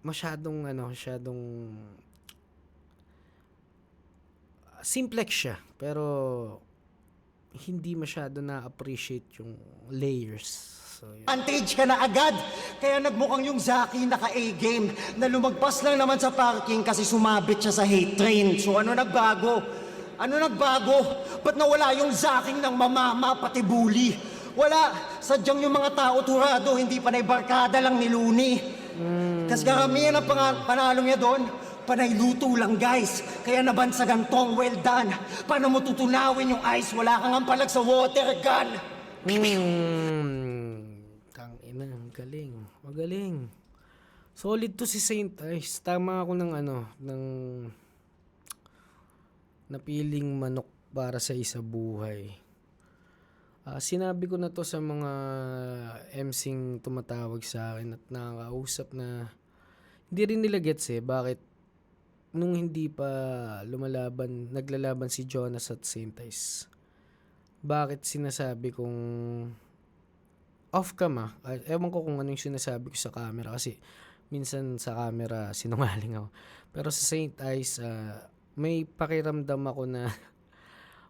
masyadong simplex siya, pero hindi masyado na-appreciate yung layers. So, yun. Advantage ka na agad. Kaya nagmukhang yung Zaki naka-A-game na lumagpas lang naman sa parking kasi sumabit siya sa hate train. So ano nagbago? Ano nagbago? Ba't nawala yung Zaking ng mamama pati bully? Wala. Sadyang yung mga tao turado, hindi panay barkada lang ni Looney. Kasi karamihan ng panalo niya doon, panay luto lang guys. Kaya nabansagan tong well done. Paano mo tutunawin yung ice? Wala kang ampalag sa water gun. Tangina, galing. Magaling. Solid to si Saint Ice. Tama ako ng napiling manok para sa isa buhay. Sinabi ko na to sa mga MCing tumatawag sa akin at nakakausap na hindi rin nila gets bakit nung hindi pa naglalaban si Jonas at Saint Ice. Bakit sinasabi kong off cam ewan ko kung ano yung sinasabi ko sa camera kasi minsan sa camera sinungaling ako. Pero sa Saint Ice, may pakiramdam ako na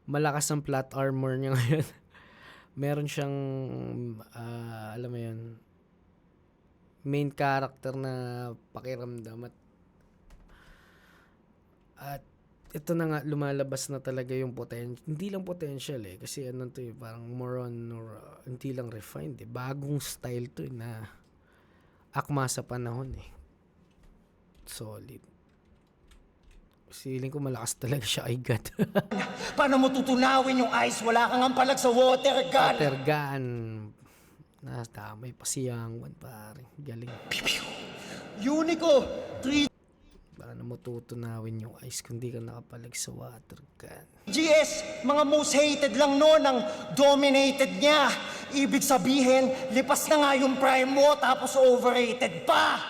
malakas ang plot armor niya ngayon. Meron siyang, alam mo yun, main character na pakiramdam at ito na nga, lumalabas na talaga yung potential. Hindi lang potential kasi parang more on, hindi lang refined bagong style to na akma sa panahon Solid. Feeling ko malakas talaga siya kay God. Paano mo tutunawin yung ice? Wala kang ampalag sa water gun. Water gun. Damay pa siyang pare. Galing. Unico, 'Paano mo tutunawin yung ice kung di ka nakapalag sa water gun? 3GS, mga most hated lang noon ang dominated niya. Ibig sabihin, lipas na nga yung prime mo tapos overrated pa.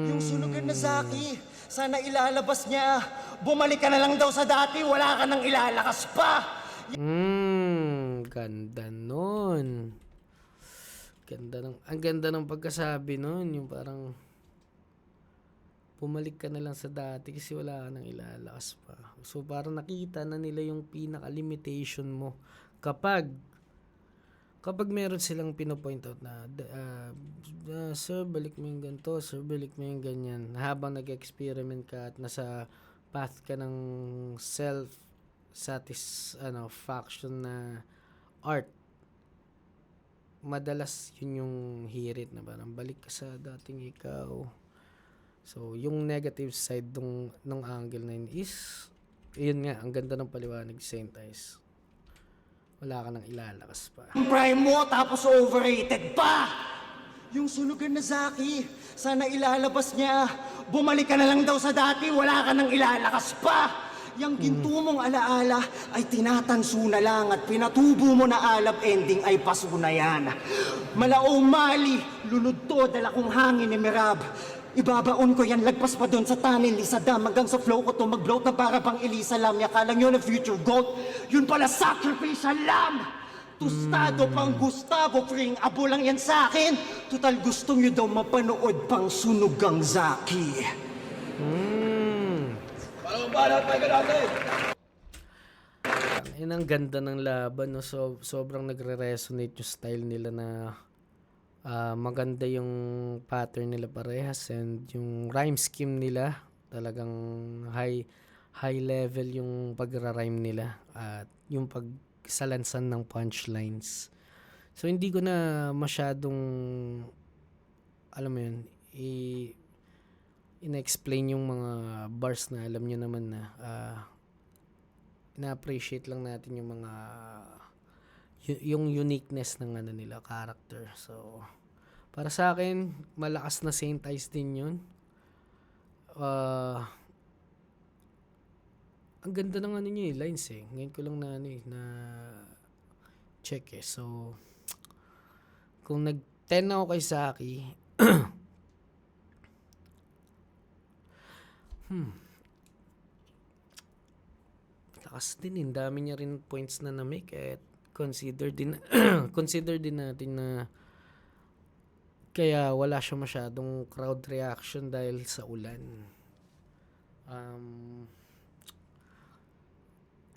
Yung sunugan na Zaki, sana ilalabas niya. Bumalik ka na lang daw sa dati, wala ka nang ilalakas pa. Ganda nun. Ang ganda ng pagkasabi nun. Yung parang bumalik ka na lang sa dati kasi wala ka nang ilalakas pa. So parang nakita na nila yung pinaka-limitation mo kapag meron silang pinopoint out na sir, balik mo yung ganito, sir, balik mo yung ganyan. Habang nag-experiment ka at nasa path ka ng faction na art, madalas yun yung hirit na parang balik ka sa dating ikaw. So, yung negative side nung angle na yun is, yun nga, ang ganda ng paliwanag Saint Ice. Wala ka nang ilalakas pa. Ang prime mo tapos overrated pa! Yung sunugan na Zaki, sana ilalabas niya. Bumalik ka na lang daw sa dati, wala ka nang ilalakas pa! Yang ginto mong alaala ay tinatanso na lang at pinatubo mo na alab ending ay paso na yan. Malaong mali, lunod to, dala kong hangin ni Mirab. Ibabaon ko yan, lagpas pa doon sa tunnel, isa dam, hanggang sa flow ko to, mag-bloat na para pang Elisa Lam. Yakalang yun ang future goat, yun pala sacrificial lamb. Tostado pang Gustavo Fring, abo lang yan sa akin. Total gustong nyo daw mapanood pang sunugang Zaki. Yun ang ganda ng laban, no? So, sobrang nagre-resonate yung style nila na maganda yung pattern nila parehas and yung rhyme scheme nila talagang high level yung pagra-rhyme nila at yung pagsalansan ng punchlines. So hindi ko na masyadong alam mo yun ina-explain yung mga bars na alam nyo naman na na-appreciate lang natin yung mga yung uniqueness ng ano nila, character. So, para sa akin, malakas na Saint Ice din yun. Ang ganda ng ano niya lines eh. Ngayon ko lang na na check eh. So, kung nag-10 ako kay Zaki, lakas din eh. Dami niya rin points na na-make at consider din consider din natin na kaya wala siya masyadong crowd reaction dahil sa ulan.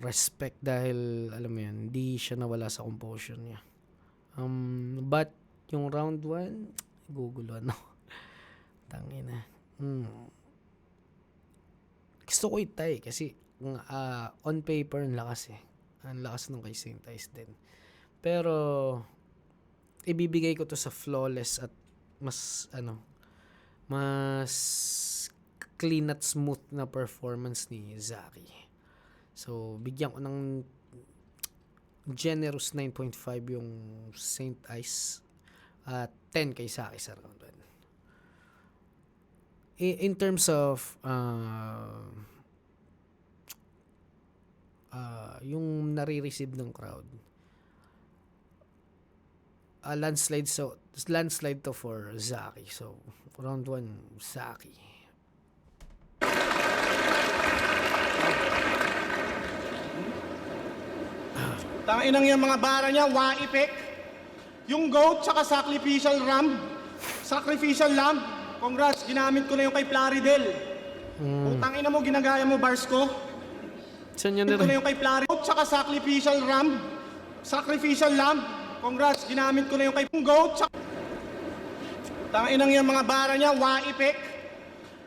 Respect dahil alam mo yun, hindi siya nawala sa composure niya. But yung round 1 gugulo ano. Tangina. Gusto ko itay kasi on paper ang lakas eh. Ang lakas nung kay Saint Ice din. Pero ibibigay ko to sa flawless at mas clean at smooth na performance ni Zaki. So bigyan ko ng generous 9.5 yung Saint Ice at 10 kay Zaki sa round 1. In terms of yung nare-receive ng crowd, landslide to for Zaki. So round 1 Zaki. Tanginang yung mga bara niya, waipek. Yung goat, tsaka sacrificial lamb. Congrats, ginamit ko na yung kay Plaridel. Tangina mo, ginagaya mo bars ko. Saan yun Ginamit ko na rin? yung kay Plaridel, tsaka sacrificial lamb. Congrats, ginamit ko na yung kay goat, tsaka... Tanginang yung mga bara niya, waipek.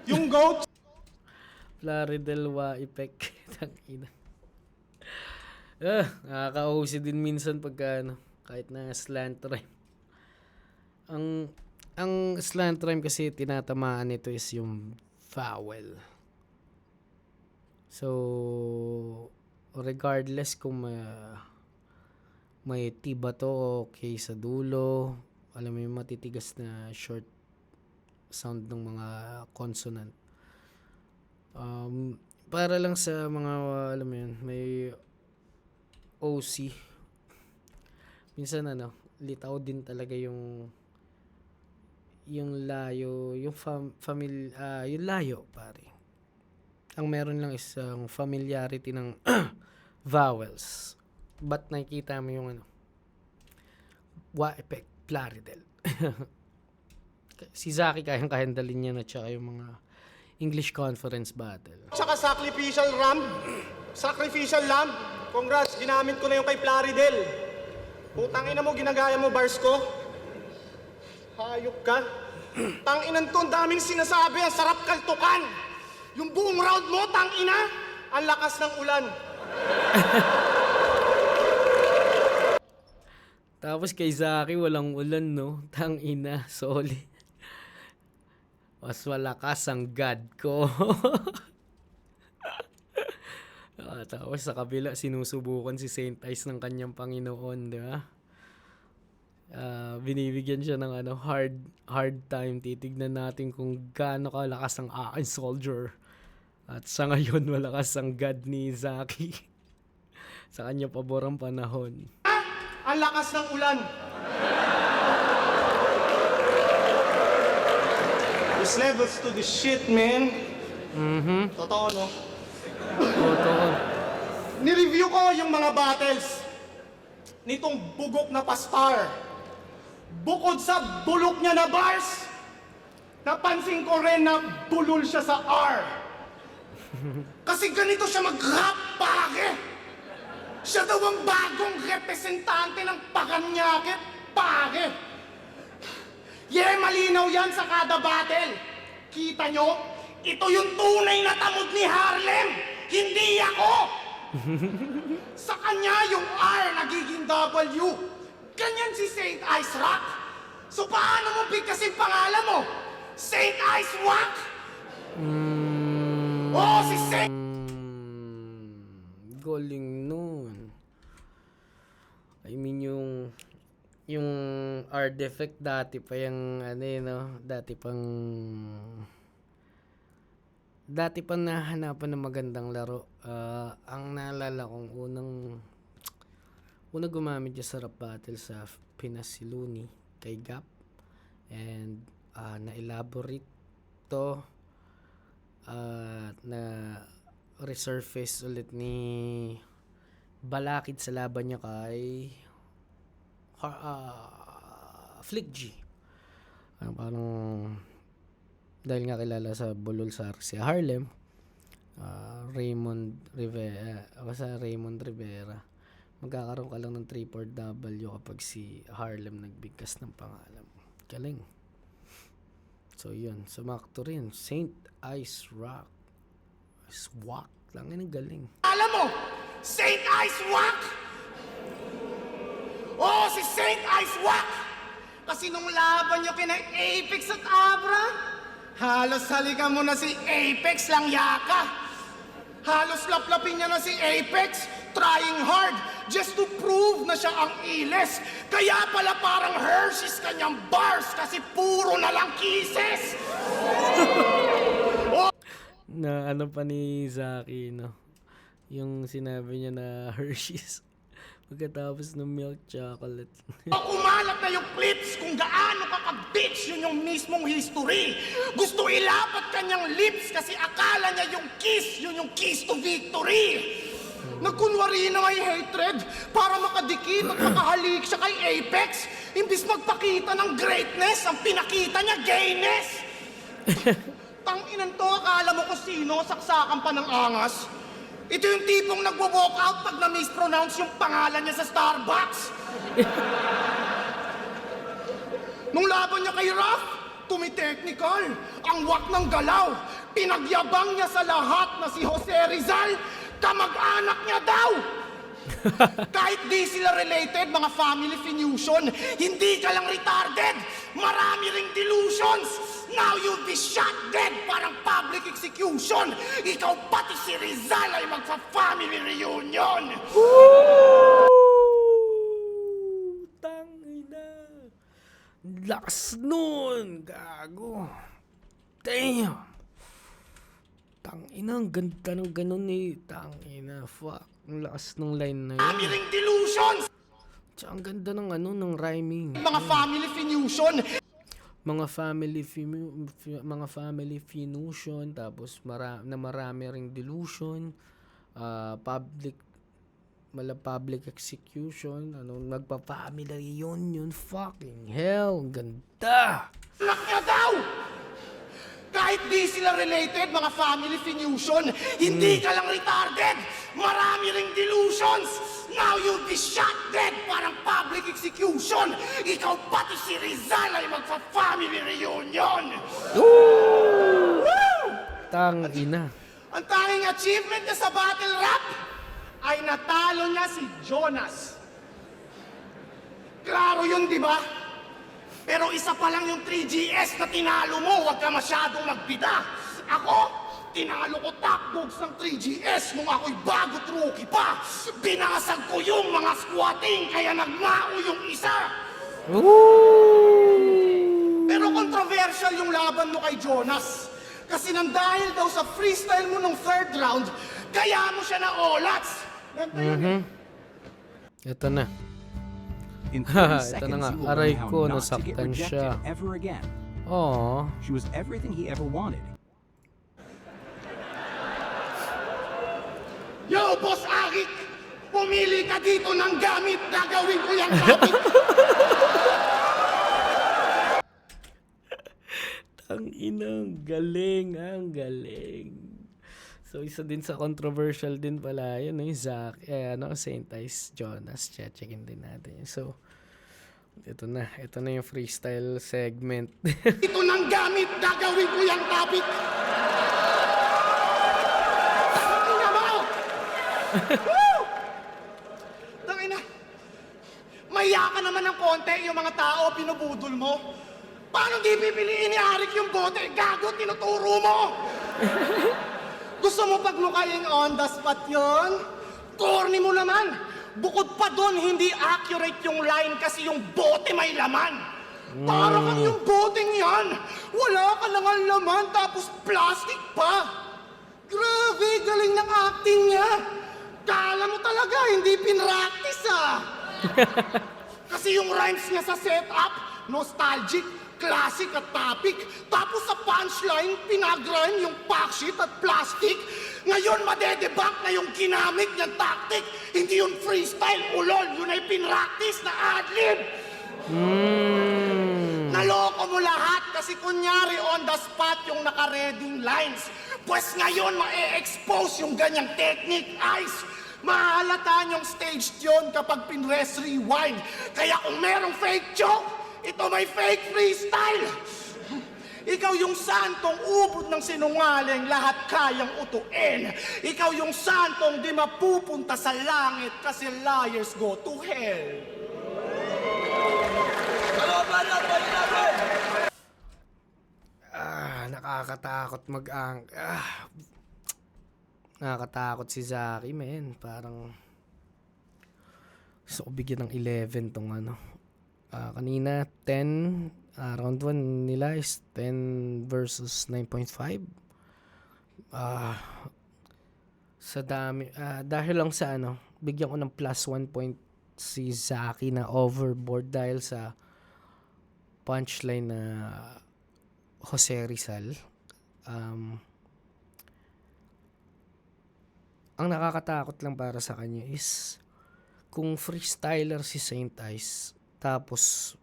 Yung goat, Plaridel wa effect. Tangina. Nakaka-OC din minsan pagka kahit na slant rhyme. Ang slant rhyme kasi tinatamaan nito is yung vowel. So regardless kung may tiba to o okay sa dulo, alam mo yung matitigas na short sound ng mga consonant. Para lang sa mga alam mo yun, may OC. Minsan litaw din talaga yung layo, yung yung layo pare. Ang meron lang is familiarity ng vowels. But nakikita mo yung wa effect, Plaridel. Si Zaki kayang dalhin niya na tsaka yung mga English conference battle. tsaka sacrificial lamb. Congrats, ginamit ko na yung kay Plaridel. Tangina mo, ginagaya mo bars ko. Hayop ka. Tanginan to, ang daming sinasabi, ang sarap kaltukan. Yung buong round mo, tangina, ang lakas ng ulan. Tapos kay Zaki walang ulan no. Tangina, solid. Mas malakas ang God ko. Tapos sa kabila, sinusubukan si Saint Ice ng kanyang Panginoon, di ba? Binibigyan siya ng hard time. Titignan natin kung gaano kalakas ang Akin Soldier. At sa ngayon, malakas ang God ni Zaki. Sa kanya paborang panahon. Ang lakas ng ulan. This levels to the shit, man. Totoo, no? Totoo. Nireview ko yung mga battles nitong bugok na pastar. Bukod sa bulok niya na bars, napansin ko rin na bulol siya sa R. Kasi ganito siya mag-rap, pare. Siya daw ang bagong representante ng Paranaque, pare. Malinaw yan sa kada battle. Kita nyo? Ito yung tunay na tamod ni Harlem. Hindi ako. Sa kanya yung R nagiging W. Ganyan si Saint Ice Rock. So paano mo bigkasin pangalan mo? Saint Ice Rock? Oh, si Saint... Galing nun. I mean, yung artifact dati pa yung dati pa nahanapan ng magandang laro. Ang naalala kong unang gumamit niya sa rap battle sa Pinas si Looney kay Gap, and na-elaborate to na resurface ulit ni Balakid sa laban niya kay Flick G. Parang dahil nga kilala sa Bulol sa si Harlem, Raymond Rivera, magkakaroon ka lang ng 3-4W kapag si Harlem nagbigkas ng pangalan. Galing. So yun, sumakto rin Saint Ice Rock. Swak lang, ang galing. Alam mo, Saint Ice Rock? Oh, si Saint Ice Rock! Kasi nung laban nyo kina Apex at Abra, halos halikan mo na si Apex lang yaka. Halos laplapin niya na si Apex, trying hard just to prove na siya ang iles. Kaya pala parang Hershey's kanyang bars kasi puro na lang kisses. Na ano pa ni Zaki, no? Yung sinabi niya na Hershey's pagkatapos ng milk chocolate. Kumalat na yung clips kung gaano ka-bitch, yun yung mismong history. Gusto ilapat kanyang lips kasi akala niya yung kiss, yun yung kiss to victory. Nagkunwari na may hatred para makadikit at makahalik siya kay Apex. Imbis magpakita ng greatness, ang pinakita niya gayness. Tanginan to, akala mo kung sino, saksakan pa ng angas. Ito yung tipong nagwo-walk out pag na-mispronounce yung pangalan niya sa Starbucks. Nung laban niya kay Raph, tumitechnical. Ang wak ng galaw. Pinagyabang niya sa lahat na si Jose Rizal, kamag-anak niya daw. Kahit di sila related, mga family fusion, hindi ka lang retarded. Marami ring delusions. Now you'll be shot dead, parang public execution. Ikaw pati si Rizal ay magpa-family reunion. Tangina. Lakas nun, gago. Damn. Tangina, ang ganda ng ganun eh. Tangina, fuck. Ang lakas ng line na yun. Marami ring delusions. Tsaka ang ganda ng ng rhyming. Mga family fusion. Mga family fusion, tapos marami ring delusion, public execution, magpa-family reunion, fucking hell, ang ganda. Anak niya daw. Kahit di sila related, mga family fusion, hindi ka lang retarded. Marami ring delusions. Now you'll be shot dead, parang public execution. Ikaw pati si Rizal ay magpa-family reunion. Woo! Tangina. Ang tanging achievement niya sa battle rap ay natalo niya si Jonas. Klaro yun, di ba? Pero isa pa lang yung 3GS na tinalo mo, huwag ka masyadong magbida. Ako, Tinalo ko takbogs ng 3GS nung ako'y bago't rookie pa. Binasag ko yung mga squatting kaya nagmao yung isa. Pero controversial yung laban mo kay Jonas. Kasi nang dahil daw sa freestyle mo nung third round, kaya mo siya na-olats. Ito na. In Ito 30 na nga. seconds, you will Aray learn how ko, not to get nasaktan siya. rejected ever again. Oh. She was everything he ever wanted. Yo, Boss Arik! Pumili ka dito ng gamit. Gagawin ko yung gamit. Ang inang galing, ang galing. So, isa din sa controversial din pala yun, yung Saint Ice Jonas. Checkin din natin. So, ito na yung freestyle segment. Ito ng gamit. Gagawin ko yung gamit. Tingnan mo! Woo! Tangina. Maya ka naman ng konti yung mga tao pinubudol mo. Paano di pipiliin ni Arik yung bote? Gago, tinuturo mo! Gusto mo pagmukayin on the spot yun? Corny mo naman! Bukod pa doon, hindi accurate yung line kasi yung bote may laman. Para kang yung boteng yan! Wala ka lang ang laman tapos plastic pa! Grabe, galing ng acting niya! Kala mo talaga, hindi pinractice ah! Kasi yung rhymes niya sa setup, nostalgic, classic at topic. Tapos sa punchline, pinag-rhyme yung pack sheet at plastic. Ngayon, madedebak na yung ginamit niyang tactic. Hindi yung freestyle, ulol. Yun ay pinractice na adlib. Naloko mo lahat kasi kunyari on the spot yung naka-reading lines. Pues ngayon, ma-expose yung ganyang technique, Ice. Mahalata niyong staged yun kapag pinress rewind. Kaya kung merong fake joke, ito may fake freestyle. Ikaw yung santong ubod ng sinungaling, lahat kayang utuin. Ikaw yung santong di mapupunta sa langit kasi liars go to hell. Nakakatakot nakakatakot si Zaki, man. Parang gusto ko bigyan ng 11 tong ano. Kanina 10, round 1 nila is 10 versus 9.5. Sa dami, dahil lang sa bigyan ko ng plus 1 point si Zaki na overboard dahil sa punchline na Jose Rizal. Ang nakakatakot lang para sa kanya is kung freestyler si Saint Ice tapos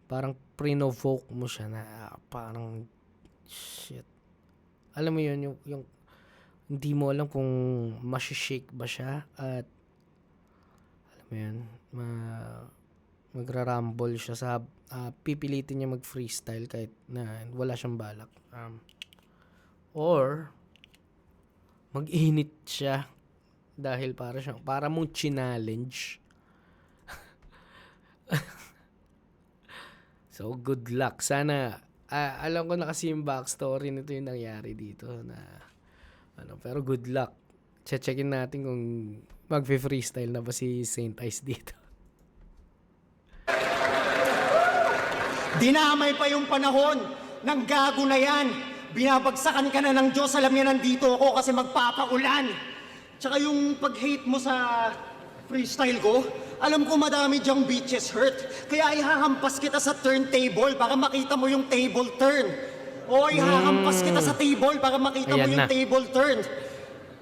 parang prinovoke mo siya na parang shit. Alam mo yun, yung hindi mo alam kung mashi-shake ba siya at alam mo yun, magra-rumble siya sa pipilitin niya mag-freestyle kahit na wala siyang balak. Or mag-init siya dahil para mong challenge. So good luck. Sana alam ko na kasi yung backstory nito yung nangyari dito na pero good luck. Checkin natin kung magfi-freestyle na ba si Saint Ice dito. Dinamay pa yung panahon ng gago na yan. Binabagsakan ka na ng Diyos. Alam niya nandito ako kasi magpapaulan. Tsaka yung pag-hate mo sa freestyle ko, alam ko madami dyang bitches hurt. Kaya ihahampas kita sa turntable para makita mo yung table turn. O ihahampas kita sa table para makita mo Ayan yung na. table turn.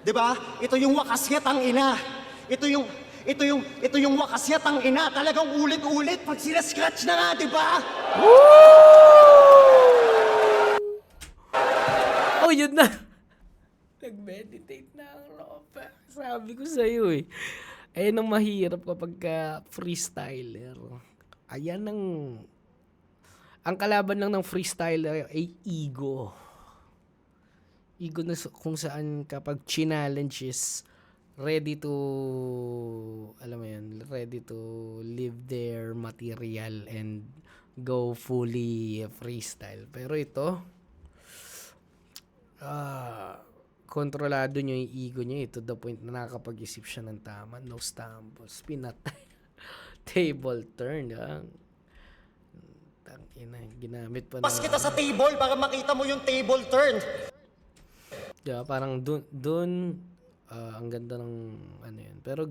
'Di ba? Ito yung wakas niya, tangina. Ito yung wakas niya, tangina. Talagang ulit-ulit pag sila scratch na nga, 'di ba? Oh, yun na. Nag-meditate na ang Ropa. Sabi ko sa'yo eh. Ayan ang mahirap kapag freestyler. Ayan ang kalaban lang ng freestyler ay ego. Ego na kung saan kapag challenge is ready to, alam mo yun, ready to leave their material and go fully freestyle. Pero ito, kontrolado niya yung ego niya to the point na nakakapag-isip siya ng tama. No stumbles. Pinatay. Table turn. Tangina. Ginamit pa Pas kita sa table para makita mo yung table turn. Yeah, parang dun ang ganda ng ano yun. Pero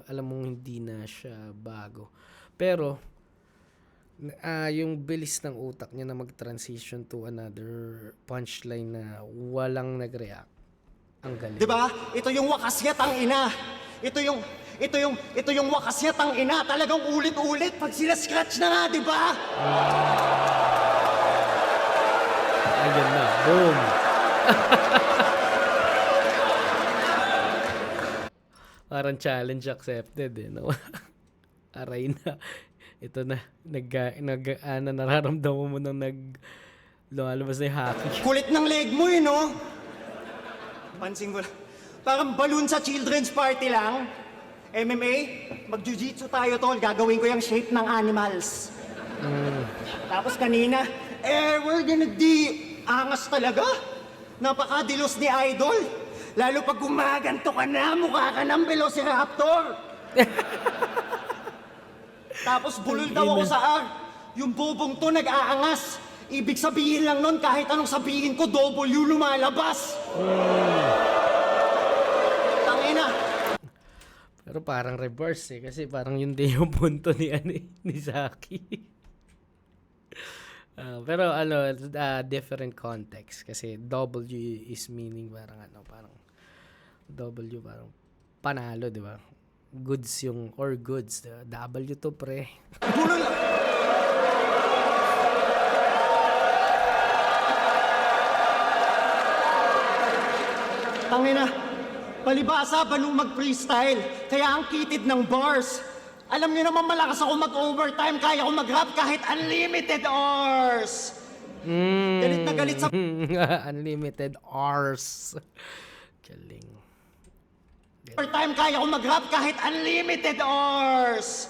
alam mong hindi na siya bago. Pero yung bilis ng utak niya na mag-transition to another punchline na walang nag-react. Ang galing. 'Di ba? Ito yung wakas niya, tangina. Ito yung wakas niya, tangina. Talagang ulit-ulit pag sila scratch na nga, 'di ba? Ayan na. Boom. Parang challenge accepted eh. No? Aray na. Ito na. Nararamdaman mo nang lumalabas na yung hockey. Kulit ng leg mo eh, no? Pansin ko lang. Parang balloon sa children's party lang. MMA, mag-jiu-jitsu tayo, tol. Gagawin ko yung shape ng animals. Tapos kanina, we're gonna angas talaga. Napakadilos ni Idol. Lalo pag gumaganto ka na, mukha ka ng Velociraptor. Tapos bulol daw ako sa R. Yung bubong to nag-aangas. Ibig sabihin lang nun, kahit anong sabihin ko, W lumalabas. Tangina. Pero parang reverse eh. Kasi parang yun din yung punto ni Saki. Pero different context. Kasi W is meaning parang W parang panalo, di ba? Goods yung, or goods. Diba? W to pre. Bulol. Tangina, palibasa ba nung mag-freestyle? Kaya ang kitid ng bars. Alam niyo naman malakas ako mag-overtime, kaya ko mag-rap kahit unlimited hours. Galit na galit sa... Unlimited hours. Galing. Overtime, kaya ko mag-rap kahit unlimited hours.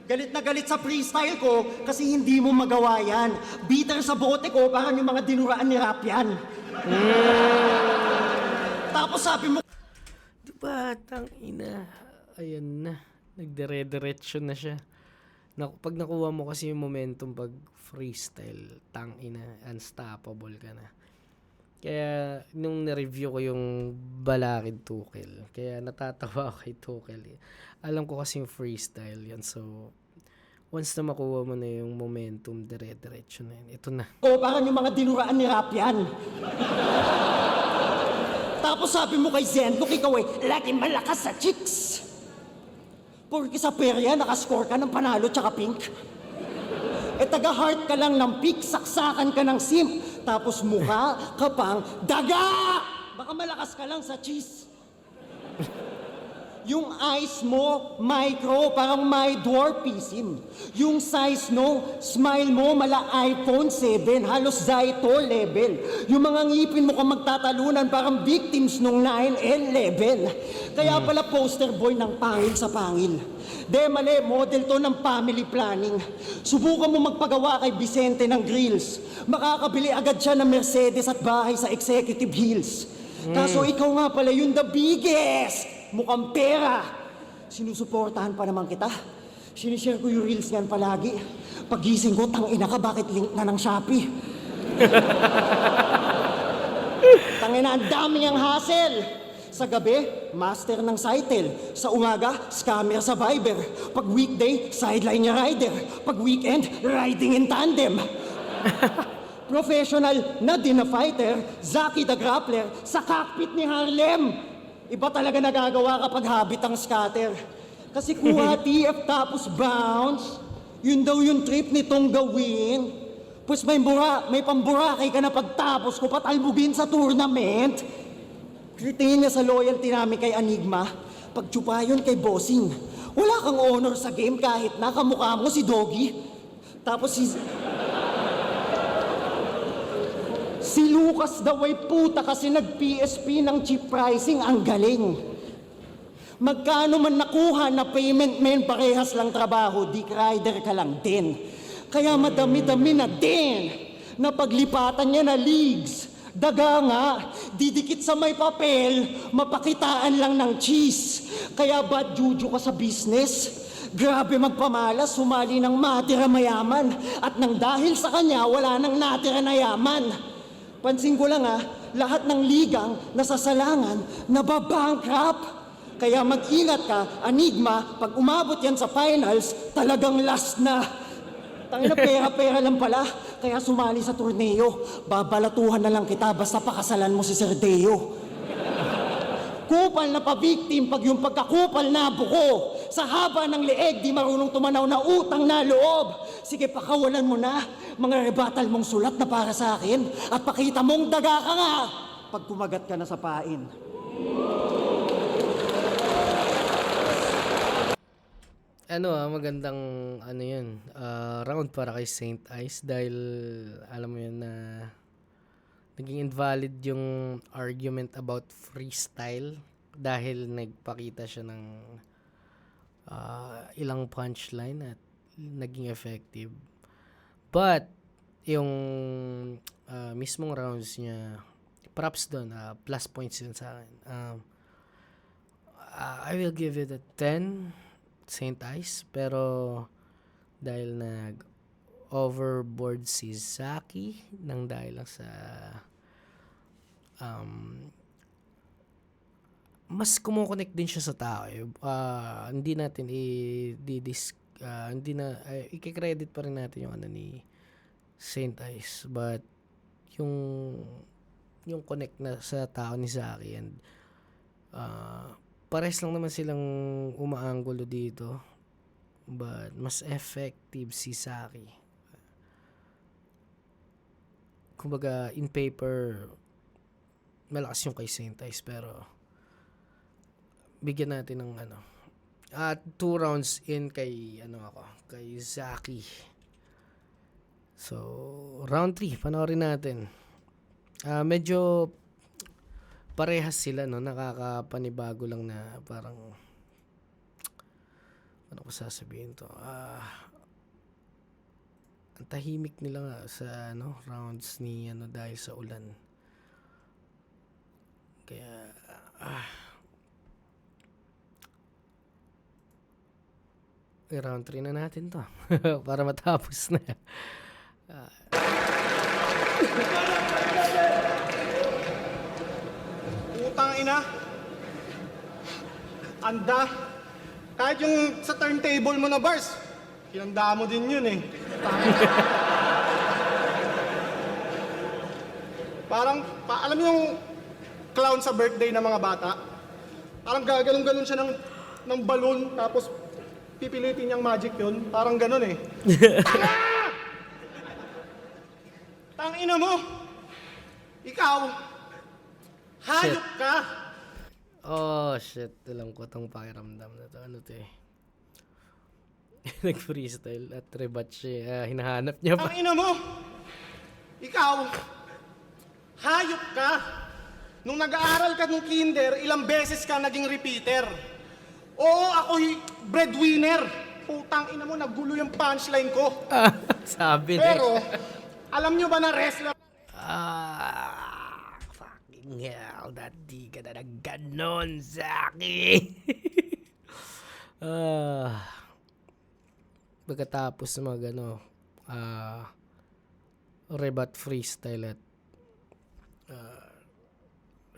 Galit na galit sa freestyle ko kasi hindi mo magawa yan. Bitter sa bote ko, parang yung mga dinuraan ni rap yan. Tapos sabi mo, Diba, tangina. Ayan na. Nagdire-diretso na siya. Pag nakuha mo kasi yung momentum pag freestyle, tangina, unstoppable ka na. Kaya, nung na-review ko yung Balakid Tukel, kaya natatawa ako kay Tukel. Alam ko kasi yung freestyle yan. So, once na makuha mo na yung momentum, dire-diretso na yun. Ito na. parang yung mga dinuraan ni rap yan. Tapos sabi mo kay Zen, look ikaw laging malakas sa chicks. Porque sa perya, nakascore ka ng panalo tsaka pink. Taga-heart ka lang ng peak, saksakan ka ng simp. Tapos mukha ka pang daga! Baka malakas ka lang sa cheese. Yung eyes mo, micro, parang my dwarfism. Yung size no, smile mo, mala iPhone 7, halos Zaito level. Yung mga ngipin mo kang magtatalunan, parang victims nung 9L level. Kaya pala poster boy ng pangil sa pangil. De mali, model to ng family planning. Subukan mo magpagawa kay Vicente ng grills. Makakabili agad siya ng Mercedes at bahay sa Executive Hills. Kaso ikaw nga pala yung the biggest. Mukhang pera. Sinusuportahan pa naman kita. Sinishare ko yung reels yan palagi. Pagising ko, tangina ka, bakit link na ng Shopee? Tangina, ang dami niyang hassle. Sa gabi, master ng Sitel. Sa umaga, scammer sa Viber. Pag weekday, sideline niya rider. Pag weekend, riding in tandem. Professional na din na fighter, Zaki the Grappler, sa cockpit ni Harlem. Iba talaga nagagawa kapag habit ang scatter. Kasi kuha TF tapos bounce, yun daw yung trip nitong gawin. Pues may pamburakay ka na pagtapos ko patalbugin sa tournament. Kritingin niya sa loyalty namin kay Enigma, pagtsupa yun kay Bossing. Wala kang honor sa game kahit nakamukha mo si Doggy. Tapos si Lucas daw ay puta kasi nag-PSP ng cheap pricing, ang galing. Magkano man nakuha na payment men, parehas lang trabaho, dick rider ka lang din. Kaya madami-dami na din na paglipatan niya na leagues. Daga nga, didikit sa may papel, mapakitaan lang ng cheese. Kaya bad juju ka sa business? Grabe magpamalas, sumali ng matira mayaman. At nang dahil sa kanya, wala nang natira na yaman. Pansin ko lang lahat ng ligang nasasalangan, nababankrupt. Kaya mag-ingat ka, Enigma, pag umabot yan sa finals, talagang last na. Tangina, pera-pera lang pala. Kaya sumali sa torneo. Babalatuhan na lang kita basta pakasalan mo si Sir Deo. Kupal na pa-victim pag yung pagkakupal na buko. Sa haba ng leeg, di marunong tumanaw na utang na loob. Sige, pakawalan mo na. Mga rebatal mong sulat na para sa akin. At pakita mong daga ka nga. Pag kumagat ka na sa pain. Magandang yun, round para kay Saint Ice dahil alam mo yun na naging invalid yung argument about freestyle dahil nagpakita siya ng ilang punchline at naging effective. But yung mismong rounds niya, props doon, plus points yun sa akin. I will give it a 10 Saint Ice, pero dahil overboard si Zaki nang dahil lang sa mas kumokonek din siya sa tao. Hindi natin i-credit pa rin natin yung ni Saint Ice, but yung connect na sa tao ni Zaki, and pares lang naman silang umaanggulo dito, but mas effective si Zaki. Kumbaga in paper malakas yung kay Saint Ice, pero bigyan natin ng 2 rounds in kay kay Zaki. So round 3 panoorin natin. Medyo parehas sila, nakakapanibago lang na parang ano ko sasabihin to, ang tahimik nila nga sa rounds ni dahil sa ulan. Kaya round 3 na natin to para matapos na. Utang ina. Anda. Kahit yung sa turntable mo na bars, hinanda mo din yun eh. Alam mo yung clown sa birthday ng mga bata? Parang gagalong-galon siya ng balon, tapos pipilitin niyang magic yun. Parang ganun eh. Tanga! Tangina mo! Ikaw, hayop ka! Oh shit, alam ko tong pakiramdam na to. Ano to eh? Nag-freestyle at rebat siya. Hinahanap niya pa. Tangina mo! Ikaw, hayop ka! Nung nag-aaral ka nung kinder, ilang beses ka naging repeater. Oo, ako'y breadwinner. Putang ina mo, nagulo yung punchline ko. Sabi na. Pero, alam nyo ba na wrestler? Fucking hell, di ka na ganon, Zaki. Pagkatapos rebat freestyle at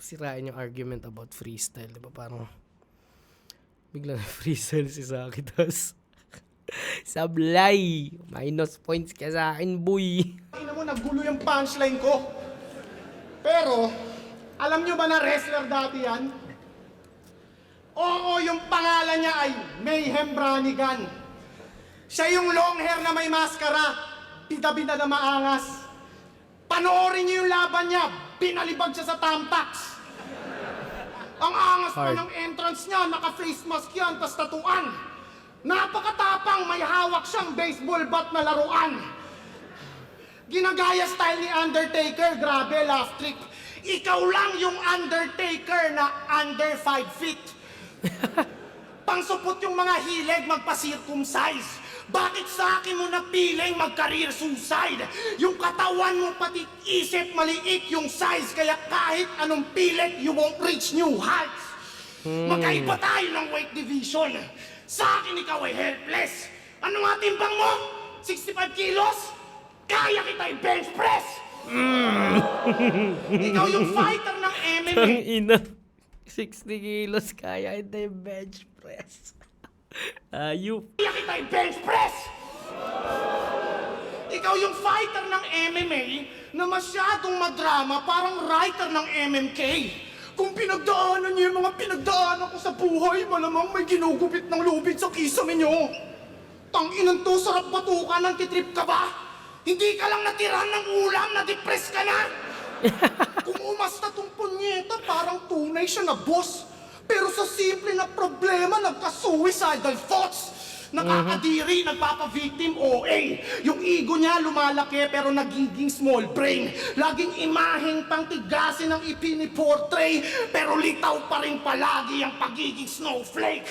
sirain yung argument about freestyle, diba? Parang biglang freestyle si Zaki, tapos sablay, minus points ka sa akin, boy. Ina mo, nagulo yung punchline ko. Pero, alam nyo ba na wrestler dati yan? Oo, yung pangalan niya ay Mayhem Branigan. Siya yung long hair na may maskara, bida-bida na maangas. Panoorin niyo yung laban niya, binalibag siya sa Tampax. Ang angas pa ng entrance niya, naka-face mask yan, tas tatuan. Napakatapang, may hawak siyang baseball bat na laruan. Ginagaya style ni Undertaker, grabe, laugh trick. Ikaw lang yung Undertaker na under 5 feet. Pangsupot yung mga hilig, magpa-circumcise. Bakit sa akin mo napiling mag-career suicide? Yung katawan mo pati isip maliit yung size, kaya kahit anong pilit, you won't reach new heights. Magkaiba tayo ng weight division. Sa akin ikaw ay helpless. Ano nga timbang mo? 65 kilos? Kaya kita i-bench press. Ikaw yung fighter ng MMA. Ang ina. 60 kilos kaya hindi bench press. Ayup. Kaya kita i-bench press. Ikaw yung fighter ng MMA na masyadong madrama, parang writer ng MMK. Kung pinagdaanan niyo yung mga pinagdaanan ko sa buhay, malamang may ginugupit ng lubid sa kisame niyo. Tanginan to, sarap batukan, nantitrip ka ba? Hindi ka lang natirahan ng ulam, na-depress ka na. Kung umasta tong punyeta, parang tunay siya na boss. Pero sa simple na problema, nagka-suicidal thoughts. Nakakadiri, nagpapa-victim, OA. Yung ego niya lumalaki pero nagiging small brain. Laging imaheng pangtigasin ang ipiniportray, pero litaw pa rin palagi ang pagiging snowflake.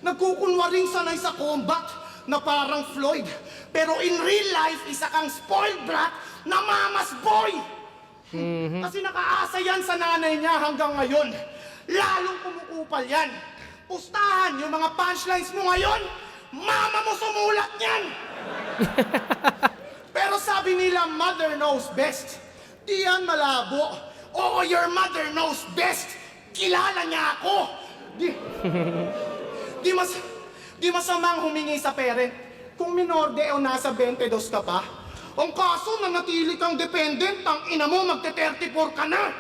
Nagkukunwaring sanay sa combat na parang Floyd. Pero in real life, isa kang spoiled brat na mama's boy. Kasi nakaasa yan sa nanay niya hanggang ngayon. Lalong kumukupal yan. Pustahan yung mga punchlines mo ngayon. Mama mo sumulat niyan! Pero sabi nila, mother knows best. Di yan malabo. Oo, your mother knows best. Kilala niya ako. Di masamang humingi sa parent kung minorde o nasa 22 ka pa. Ang kaso, nanatili kang dependent, ang ina mo, magte-34 ka na.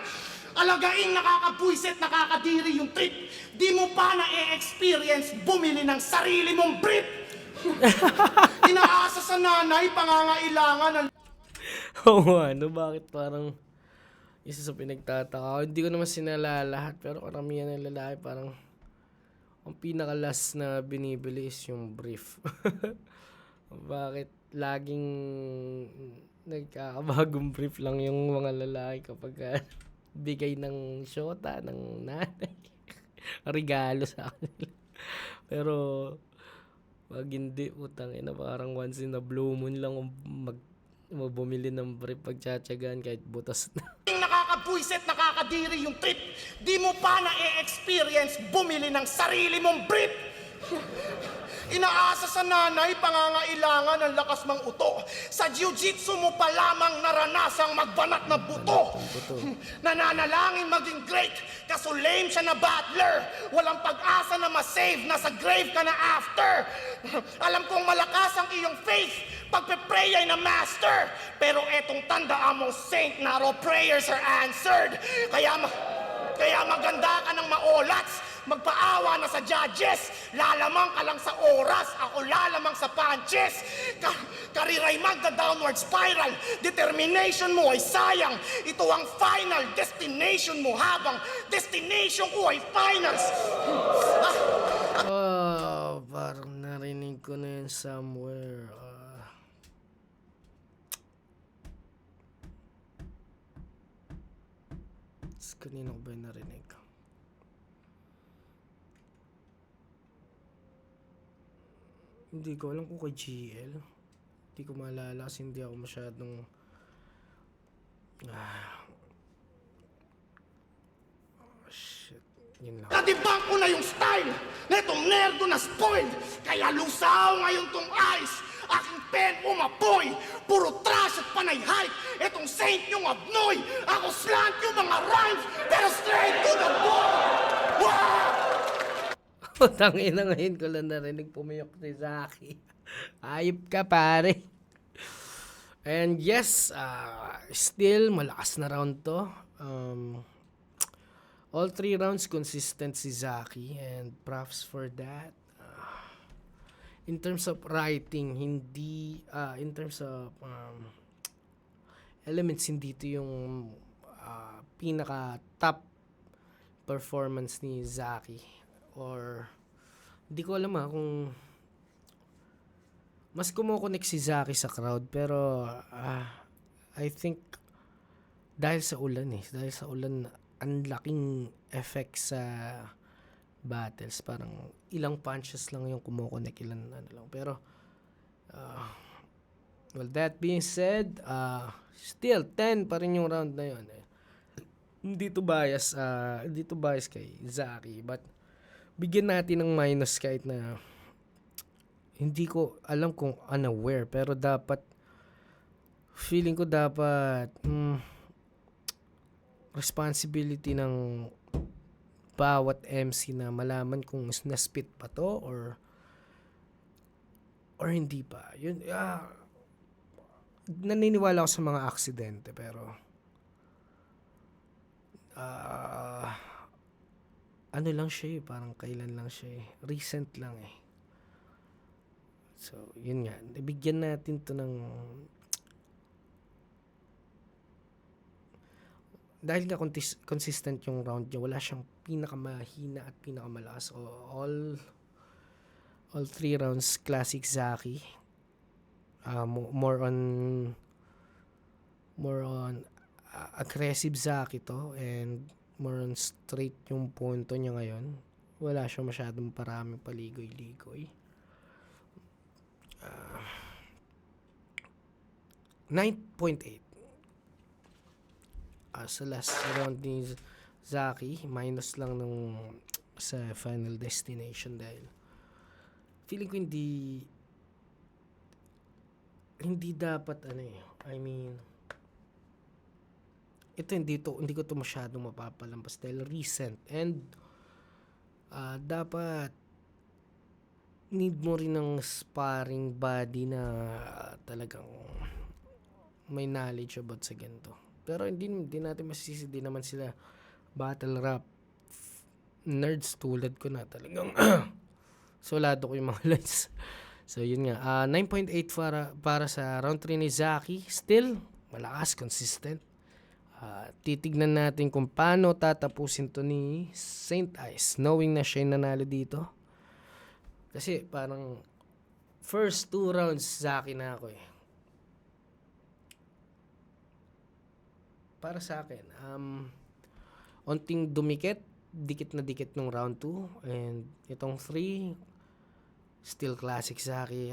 Alagaing nakakapwisit, nakakadiri yung trip. Di mo pa na-experience bumili ng sarili mong brief. Inaasa sa nanay, pangangailangan ng... Oo, ano, bakit parang isa sa pinagtataka ko. Hindi ko naman sinala lahat, pero karamihan ng lalaki parang ang pinakalas na binibili is yung brief. Bakit laging nagkakabagong brief lang yung mga lalaki kapag bigay ng syota, ng nanay. Regalo sa kanila. Pero pag hindi, utang ina, parang once in a blue moon lang bumili ng brief, pagtsatsagaan kahit butas na. Nakakapwisit, nakakadiri yung trip. Di mo pa na-experience bumili ng sarili mong brief. Inaasa sa nanay, pangangailangan ng lakas mang uto. Sa jiu-jitsu mo pa lamang naranasang magbanat na buto. Nananalangin maging great, kaso lame siya na battler. Walang pag-asa na masave, nasa grave ka na after. Alam kong malakas ang iyong faith, pagpe-pray ay na master. Pero etong tandaan mo, saint, not all prayers are answered. Kaya maganda ka ng maolats. Magpaawa na sa judges, lalamang ka lang sa oras, ako lalamang sa punches. Kariray magda-downward spiral, determination mo ay sayang. Ito ang final destination mo habang destination ko ay finals. Parang narinig ko na yun somewhere. Kanina ko ba yung narinig? Hindi ko alam kung kay GL. Hindi ko maalala kasi hindi ako masyadong... shit. Yun lang. Nadibang ko na yung style netong nerdo na spoiled. Kaya lusaw ngayon tong eyes. Aking pen umapoy. Puro trash at panay hype. Etong saint yung abnoy. Ako slant yung mga rhymes. Pero straight to the point. Wow! Tangina, ngayon ko lang narinig pumiyok si Zaki. Ayop ka, pare. And yes, still malakas na round to. All 3 rounds consistent si Zaki, and props for that. In terms of writing, hindi in terms of elements, hindi ito yung pinaka top performance ni Zaki. Or hindi ko alam kung mas kumukonek si Zaki sa crowd, pero I think dahil sa ulan ang laking effect sa battles. Parang ilang punches lang yung kumukonek, ilan ano lang. Pero Well, that being said, still 10 pa rin yung round na yun. Hindi to bias kay Zaki, but bigyan natin ng minus kahit na hindi ko alam kung unaware, pero feeling ko dapat responsibility ng bawat MC na malaman kung na-spit pa to or hindi pa. Yun, naniniwala ako sa mga aksidente, pero ano lang siya parang kailan lang siya recent lang So, yun nga, bigyan natin to ng dahil nga consistent yung round niya, wala siyang pinakamahina at pinakamalakas. All 3 rounds classic Zaki. More on aggressive Zaki to, and more on straight yung punto niya ngayon. Wala siyang masyadong paraming paligoy-ligoy. 9.8 sa last round ni Zaki, minus lang sa Final Destination dahil feeling ko hindi dapat hindi ko to masyadong mapapalampas dahil recent, and dapat need mo rin ng sparring body na talagang may knowledge about sa ganito. Pero hindi natin masisisi, di naman sila battle rap nerds tulad ko na talagang solado ko yung mga lines. So yun nga, 9.8 para sa round 3 ni Zaki. Still malakas, consistent. Titignan natin kung paano tatapusin to ni Saint Ice, knowing na siya yung nanalo dito. Kasi parang first 2 rounds Zaki na ako Para sa akin, onting dumikit, dikit na dikit nung round 2, and itong 3 still classic Zaki.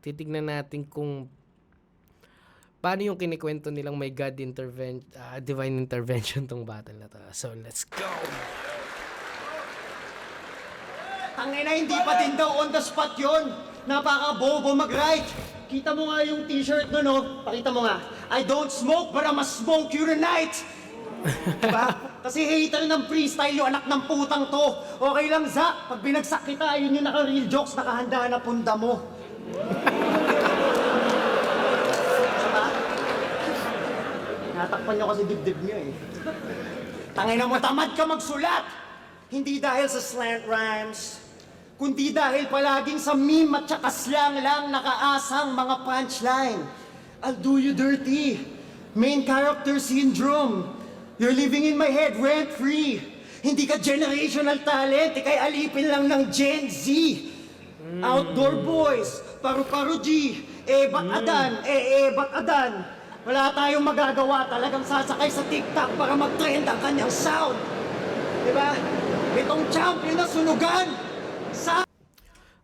Titignan natin kung paano yung kinikwento nilang may divine intervention tong battle na to. So let's go! Tangina, hindi pa din daw on the spot yun. Napaka-bobo mag-right. Kita mo nga yung t-shirt nun, no? Pakita mo nga. I don't smoke, but I'ma smoke you tonight. Diba? Kasi hater ng freestyle yung anak ng putang to. Okay lang, Zach. Pag binagsak kita, yun yung naka-real jokes, nakahanda na punda mo. Diba? Natakpan nyo kasi dibdib nyo Tangina mo, tamad ka magsulat. Hindi dahil sa slant rhymes, kundi dahil palaging sa meme at saka slang lang nakaasang mga punchline. I'll do you dirty. Main character syndrome. You're living in my head rent-free. Hindi ka generational talent, ikay alipin lang ng Gen Z. Outdoor boys, paru-paru G, ba't adan. Wala tayong magagawa, talagang sasakay sa TikTok para mag-trend ang kanyang sound. Diba? Itong champion na sunugan.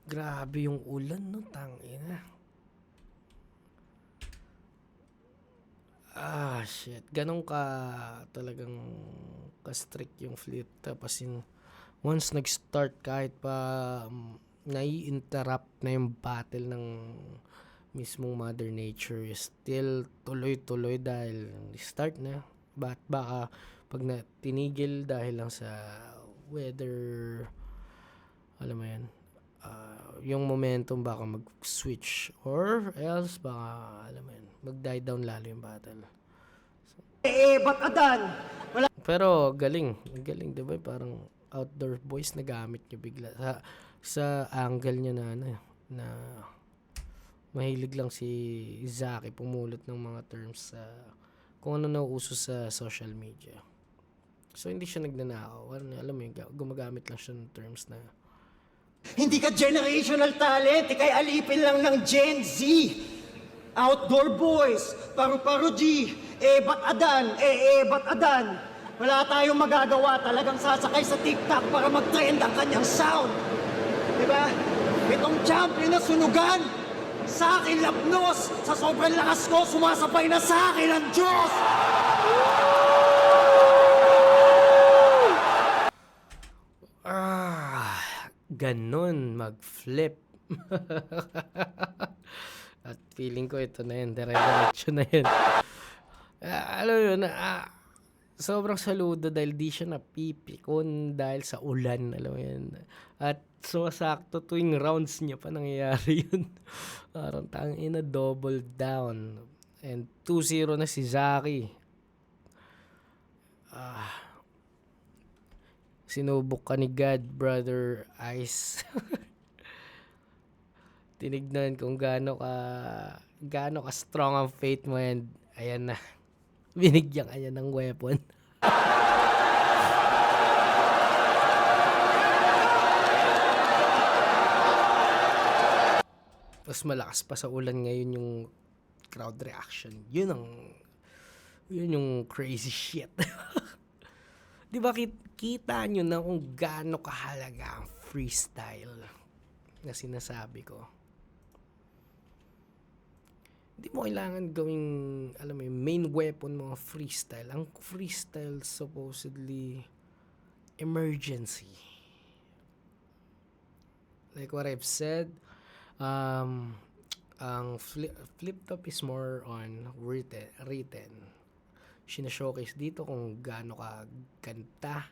Grabe yung ulan, no? Tangina. Shit. Ganun ka talagang ka-strict yung flip. Tapos once nag-start, kahit pa nai-interrupt na yung battle ng mismong Mother Nature, still tuloy-tuloy dahil start na. Baka pag tinigil dahil lang sa weather, alam mo yan, yung momentum baka mag-switch, or else baka, alam mo yan, mag-die down lalo yung battle. Ba't adan? Pero galing, diba? Parang outdoor boys na gamit niya bigla sa angle niya na mahilig lang si Zaki pumulot ng mga terms sa kung ano nauuso sa social media. So hindi siya nagnanakaw. Alam mo yun, gumagamit lang siya ng terms na Hindi ka generational talent, ikay alipin lang ng Gen Z. Outdoor boys, paru-paru G, ba't adan. Wala tayong magagawa, talagang sasakay sa TikTok para mag-trend ang kanyang sound. Diba? Itong champion na sunugan. Sa akin lapnos! Sa sobrang lakas ko, sumasabay na sa akin ang Diyos! Ganon mag-flip. At feeling ko ito na yun, dire-diretso na yun. Alam mo yun, sobrang saludo dahil di siya napipikon dahil sa ulan, alam mo yun. At sumasakto tuwing rounds niya pa nangyayari yun. Parang tangina, double down. And 2-0 na si Zaki. Sinubok ka ni God, brother Ice. Tinignan kung gaano ka strong ang faith mo, and ayan na. Binigyan kanya ng weapon. Mas malakas pa sa ulan ngayon yung crowd reaction. Yun yung crazy shit. Di ba kita nyo na kung gaano kahalaga ang freestyle na sinasabi ko? Hindi mo kailangan gawing, alam mo yung main weapon mo ang freestyle. Ang freestyle supposedly emergency. Like what I've said, ang flip top is more on written. Sinashowcase dito kung gaano ka ganda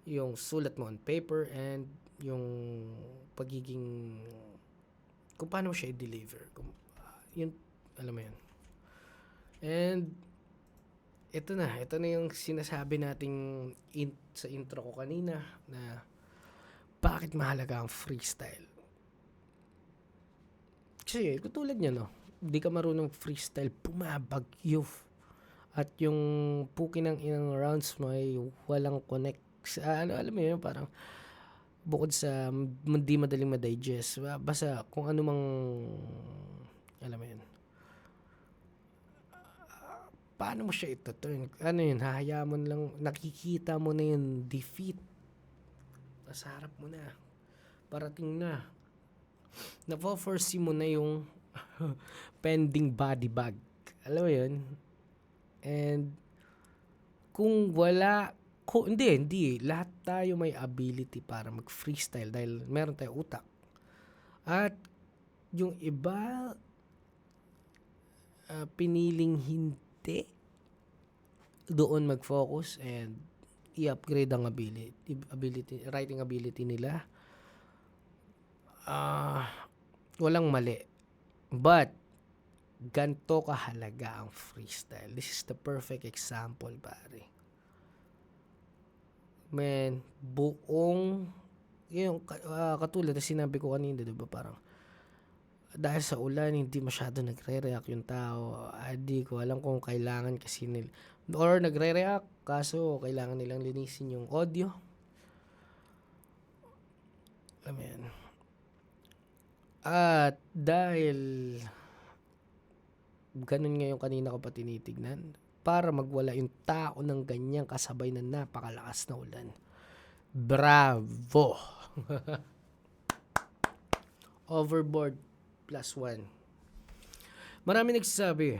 yung sulat mo on paper and yung pagiging kung paano mo siya i-deliver. Yun, alam mo yun. And ito na yung sinasabi nating sa intro ko kanina na bakit mahalaga ang freestyle. Kasi katulad niya, no, hindi ka marunong freestyle, bumabagyo. At yung puki ng inang rounds mo ay walang connect. Alam mo yun, parang bukod sa hindi madaling ma-digest, basta kung ano mang, alam mo yun, paano mo siya ito-turn? Ano yun, hahayaan mo lang, nakikita mo na yung defeat. Nasa harap mo na. Parating na. Napo-foresee mo na yung pending body bag. Alam mo yun? And kung wala, hindi. Lahat tayo may ability para mag-freestyle dahil meron tayong utak. At yung iba, piniling hindi doon mag-focus and i-upgrade ang writing ability nila. Walang mali. But ganto kahalaga ang freestyle. This is the perfect example, pare. Man, buong yung katulad na sinabi ko kanina, 'di ba? Parang dahil sa ulan hindi masyado nagre-react yung tao. Di ko alam kung kailangan kasi nila or nagre-react kaso kailangan nilang linisin yung audio. Alam mo yan. At dahil ganun nga yung kanina ko pa tinitignan, para magwala yung tao ng ganyang kasabay na napakalakas na ulan. Bravo! Overboard +1. Marami nagsasabi,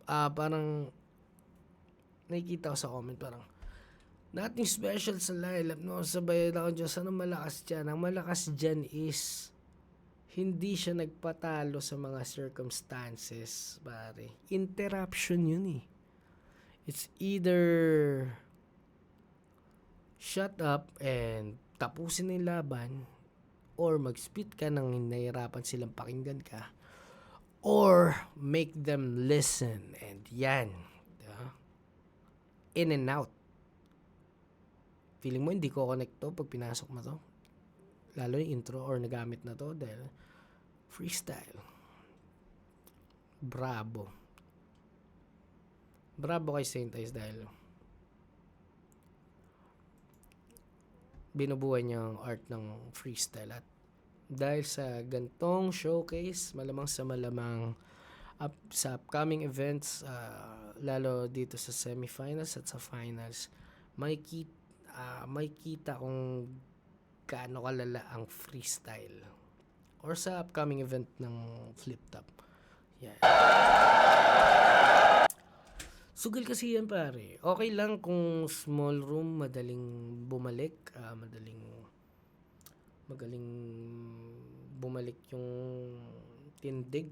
parang nakikita ko sa comment, parang nothing special sa lineup, no? Sabay ako dyan, saan ang malakas dyan? Ang malakas dyan is hindi siya nagpatalo sa mga circumstances, pare. Interruption yun eh. It's either shut up and tapusin yung laban, or mag-spit ka nang nahihirapan silang pakinggan ka, or make them listen. And yan. Diba? In and out. Feeling mo hindi ko connect to pag pinasok mo to. Lalo yung intro or nagamit na to dahil freestyle. Bravo. Bravo kay Saint Ice dahil binubuhay niya ang art ng freestyle. At dahil sa gantong showcase, malamang sa malamang sa upcoming events, lalo dito sa semifinals at sa finals, may kita kung gaano kalala ang freestyle. or sa upcoming event ng Flip Top. Yan. Sugal kasi yan, pare. Okay lang kung small room, madaling bumalik, magaling bumalik yung tindig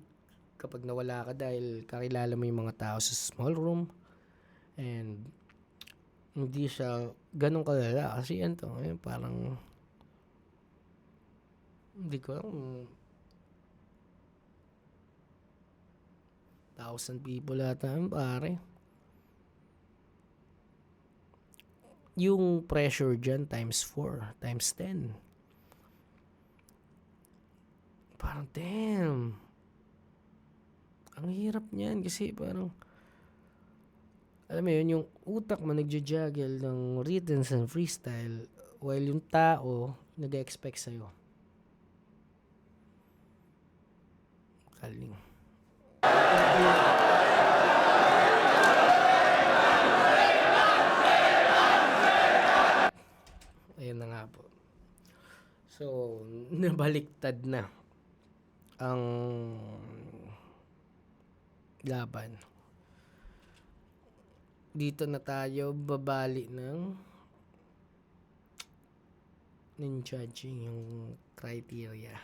kapag nawala ka dahil kakilala mo yung mga tao sa small room, and hindi siya ganun kalala kasi yan to, parang hindi ko alam, 1,000 people ata yun, pare. Yung pressure dyan times 4, times 10. Parang damn. Ang hirap niyan kasi parang, alam mo yun, yung utak mo nagja-juggle ng rhythms and freestyle while yung tao nag-expect sa'yo. Kaling. Ayun na nga po. So, nabaliktad na ang laban. Dito na tayo babali ng judging yung criteria.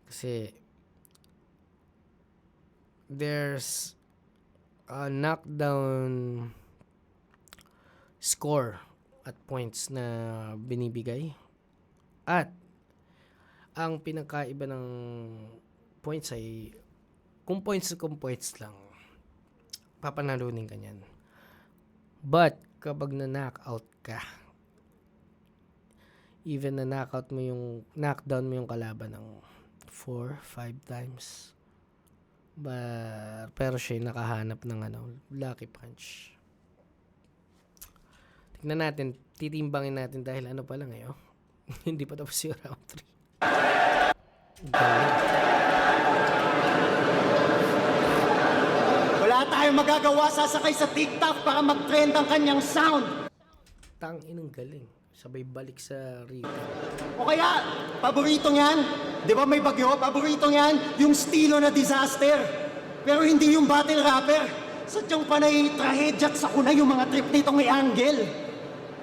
Kasi there's a knockdown score at points na binibigay, at ang pinakaiba ng points ay kung points lang papanalunin ka niyan. But kapag na-knockout ka, even na knockdown mo yung kalaban ng 4-5 times, pero siya nakahanap ng lucky punch. Tignan natin, titimbangin natin dahil pa lang hindi pa tapos yung round 3. Wala tayong magagawa, sasakay sa TikTok para mag-trend ang kanyang sound. Inang galing. Sabay balik sa Rico. O kaya, paborito niyan, di ba may bagyo? Paborito niyan, yung estilo na disaster. Pero hindi yung battle rapper. Sadyang panay trahedya at sakuna yung mga trip nitong i-angle.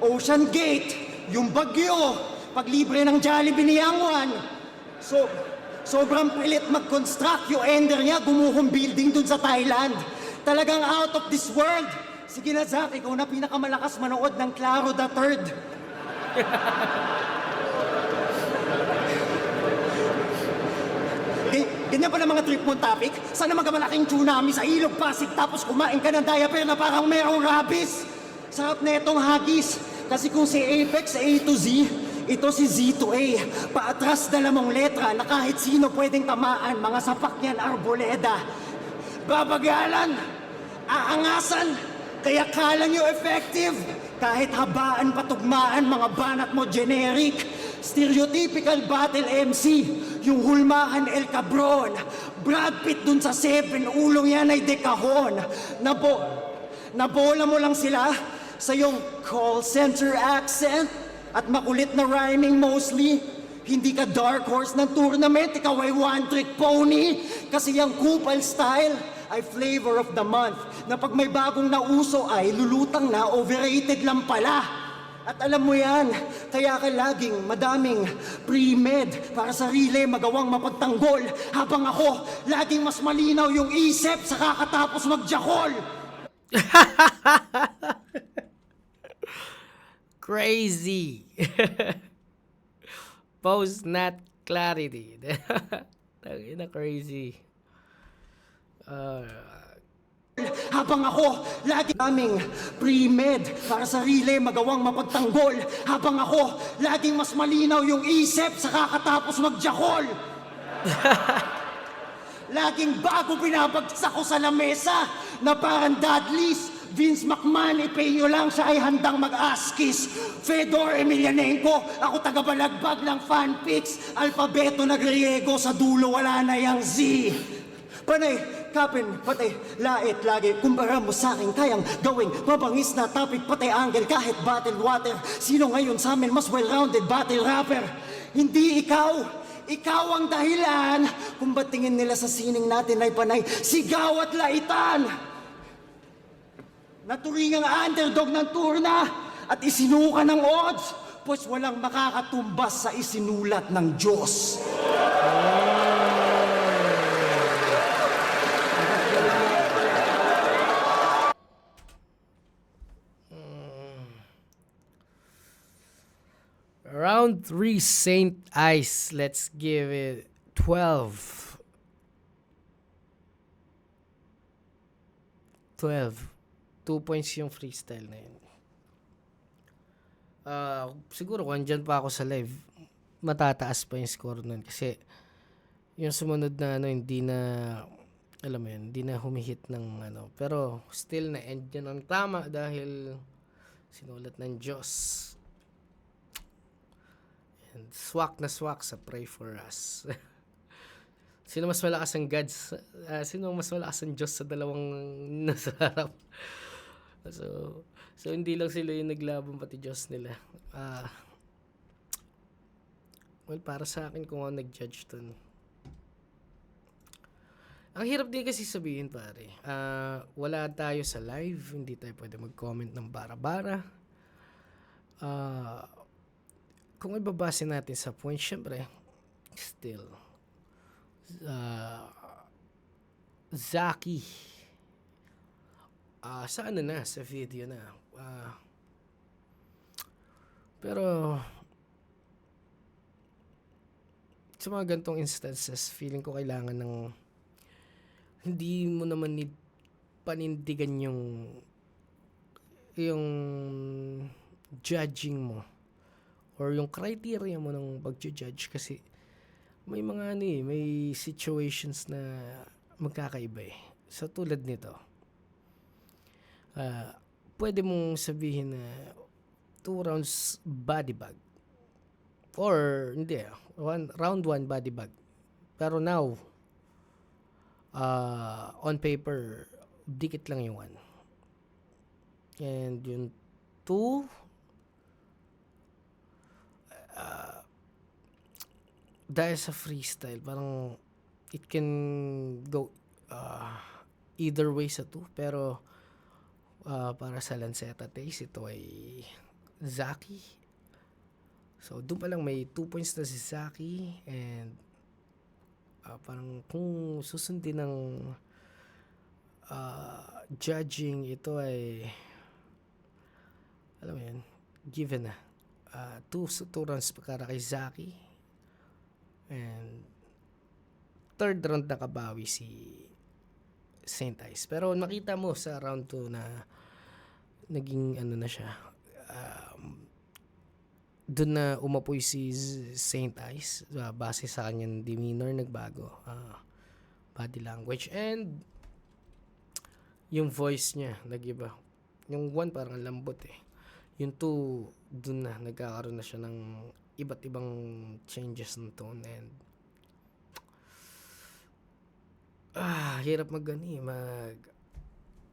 Ocean Gate, yung bagyo, paglibre ng Jollibee ni Yangwan. Sobrang pilit mag-construct, yung ender niya, gumuhong building dun sa Thailand. Talagang out of this world. Sige na, Zach, ikaw na pinakamalakas manood ng Claro the Third. Ganyan pa ng mga trip mong topic? Sana magkamalaking tsunami sa Ilog Pasig tapos kumain ka ng diaper na parang merong rabies. Sarap na itong hagis. Kasi kung si Apex A to Z, ito si Z to A. Paatras na lamang letra na kahit sino pwedeng tamaan, mga sapak niyan arboleda. Babagalan, aangasan, kaya kala nyo effective. Kahit habaan patugmaan, mga banat mo generic. Stereotypical battle MC, yung hulmahan El Cabron. Brad Pitt dun sa 7, ulong yan ay dekahon. Nabola mo lang sila sa yung call center accent at makulit na rhyming mostly. Hindi ka dark horse ng tournament, ikaw ay one trick pony. Kasi yung kupal style ay flavor of the month, na pag may bagong nauso ay lulutang na, overrated lang pala. At alam mo yan, kaya ka laging madaming pre-med para sa relay magawang mapagtanggol, habang ako laging mas malinaw yung isip sa kakatapos magjakol. Crazy. Post not clarity. Tangina, crazy. Habang ako lagi kaming pre-med para sa relay magawang mapagtanggol, habang ako laging mas malinaw yung isip sa kakatapos magjakol. Laging bago binabagsak ko sa lamesa na parang Dudley's Vince McMahon, ipayo lang siya ay handang mag-askis. Fedor Emelianenko, ako taga-balagbag ng fanpics. Alpabeto na griego, sa dulo wala na yang Z. Panay, kapin, patay, lait, lagi. Kumpara mo sa akin, kayang gawing mabangis na topic, patay angle, kahit battle water. Sino ngayon sa amin mas well-rounded battle rapper? Hindi ikaw. Ikaw ang dahilan kung ba't tingin nila sa sining natin ay panay sigaw at laitan. Naturingang underdog ng turna at isinuka ng odds, pues walang makakatumbas sa isinulat ng Diyos. Round 3, Saint Ice. Let's give it 12. 12. 2 points yung freestyle na yun. Siguro kung andyan pa ako sa live, matataas pa yung score nun. Kasi yung sumunod na hindi na, alam mo yun, hindi na humihit ng Pero still na-end yun ang tama dahil sinulat ng Diyos. And swak na swak sa Pray For Us. Sino mas malakas ang gods? Sino mas malakas ang Diyos sa dalawang nasa harap? So hindi lang sila yung naglaban, pati Diyos nila. Well, para sa akin kung ako nag-judge dun. Ang hirap din kasi sabihin, pare. Wala tayo sa live, hindi tayo pwede mag-comment ng bara-bara. Kung ibabase natin sa point, syempre, still, Zaki, sa sa video na. Pero, sa mga gantong instances, feeling ko kailangan ng, hindi mo naman panindigan yung judging mo or yung criteria mo ng pag-judge kasi may mga may situations na magkakaiba eh. So tulad nito, pwede mong sabihin na 2 rounds body bag or hindi, round 1 body bag, pero now on paper dikit lang yung 1 and yung 2 dahil sa freestyle, parang it can go either way sa 2. Pero para sa Lanceta Taste, ito ay Zaki. So doon pa lang may 2 points na si Zaki. And parang kung susundin ng judging, ito ay, alam mo yan, given na 2 rounds para kay Zaki. And third round nakabawi si Saint Ice. Pero nakita mo sa round 2 na naging na siya. Doon na umapoy si Saint Ice. Base sa kanyang demeanor, nagbago. Body language. And yung voice niya, nag-iba. Yung 1 parang lambot eh. Yung 2, doon na nagkakaroon na siya ng iba't ibang changes ng tone. And hirap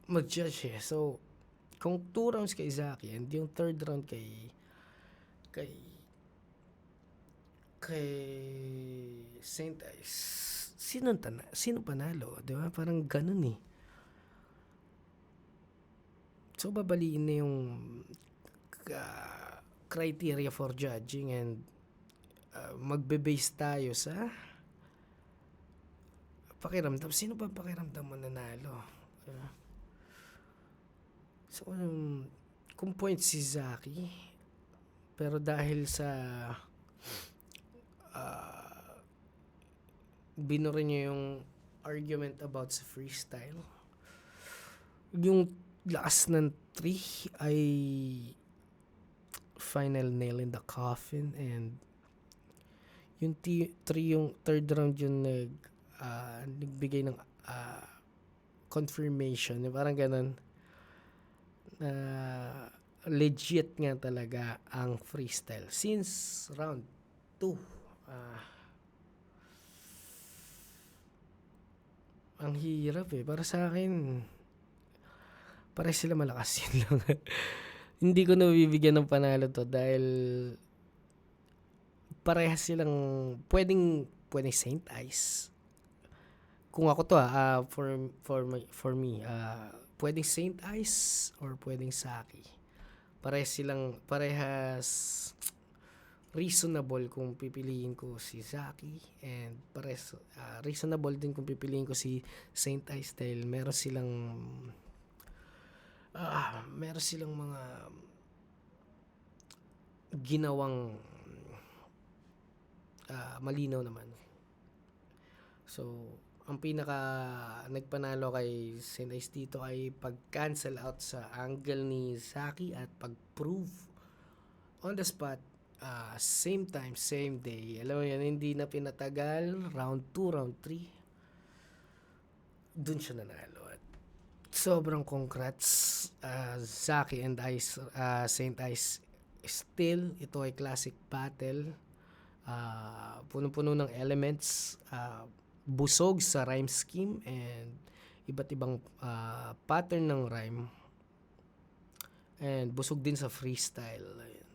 mag-judge eh. So kung 2 rounds kay Zaki and yung third round kay Saint Ice, sino panalo, di ba? Parang ganun eh. So babaliin na yung criteria for judging and magbe-base tayo sa pakiramdam. Sino ba pakiramdam mo nanalo? So kung point si Zaki, pero dahil sa binura niya yung argument about sa freestyle, yung last ng 3 ay final nail in the coffin. And yung 3, yung third round yung nagbigay ng confirmation, parang ganun, legit nga talaga ang freestyle since round 2. Ang hirap eh para sa akin. Pare sila malakas, yun lang. Hindi ko nabibigyan ng panalo to dahil parehas silang pwedeng Saint Ice. Kung ako to for me, pwedeng Saint Ice or pwedeng Saki. Parehas reasonable kung pipiliin ko si Saki, and reasonable din kung pipiliin ko si Saint Ice dahil meron silang mga ginawang malinaw naman. So, ang pinaka nagpanalo kay Saint Ice dito ay pag-cancel out sa angle ni Saki at pag-prove on the spot, same time, same day. Alam mo yan, hindi na pinatagal, round 2, round 3, dun siya nanalo. At sobrang congrats, Saki and Ice, Saint Ice. Still, ito ay classic battle. Punong-puno ng elements, busog sa rhyme scheme and iba't ibang pattern ng rhyme, and busog din sa freestyle. Ayun.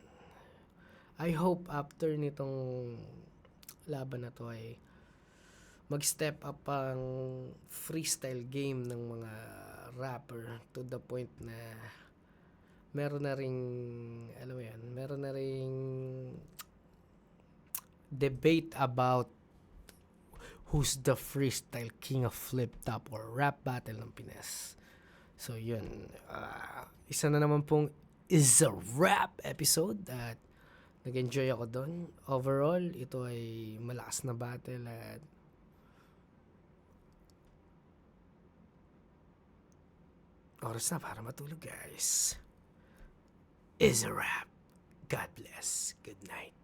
I hope after nitong laban na to ay mag-step up ang freestyle game ng mga rapper to the point na meron na ring debate about who's the freestyle king of flip-top or rap battle ng Pinas. So, yun. Isa na naman pong Is a Rap episode at nag-enjoy ako doon. Overall, ito ay malakas na battle at oras na para matulog, guys. Is a Rap. God bless. Good night.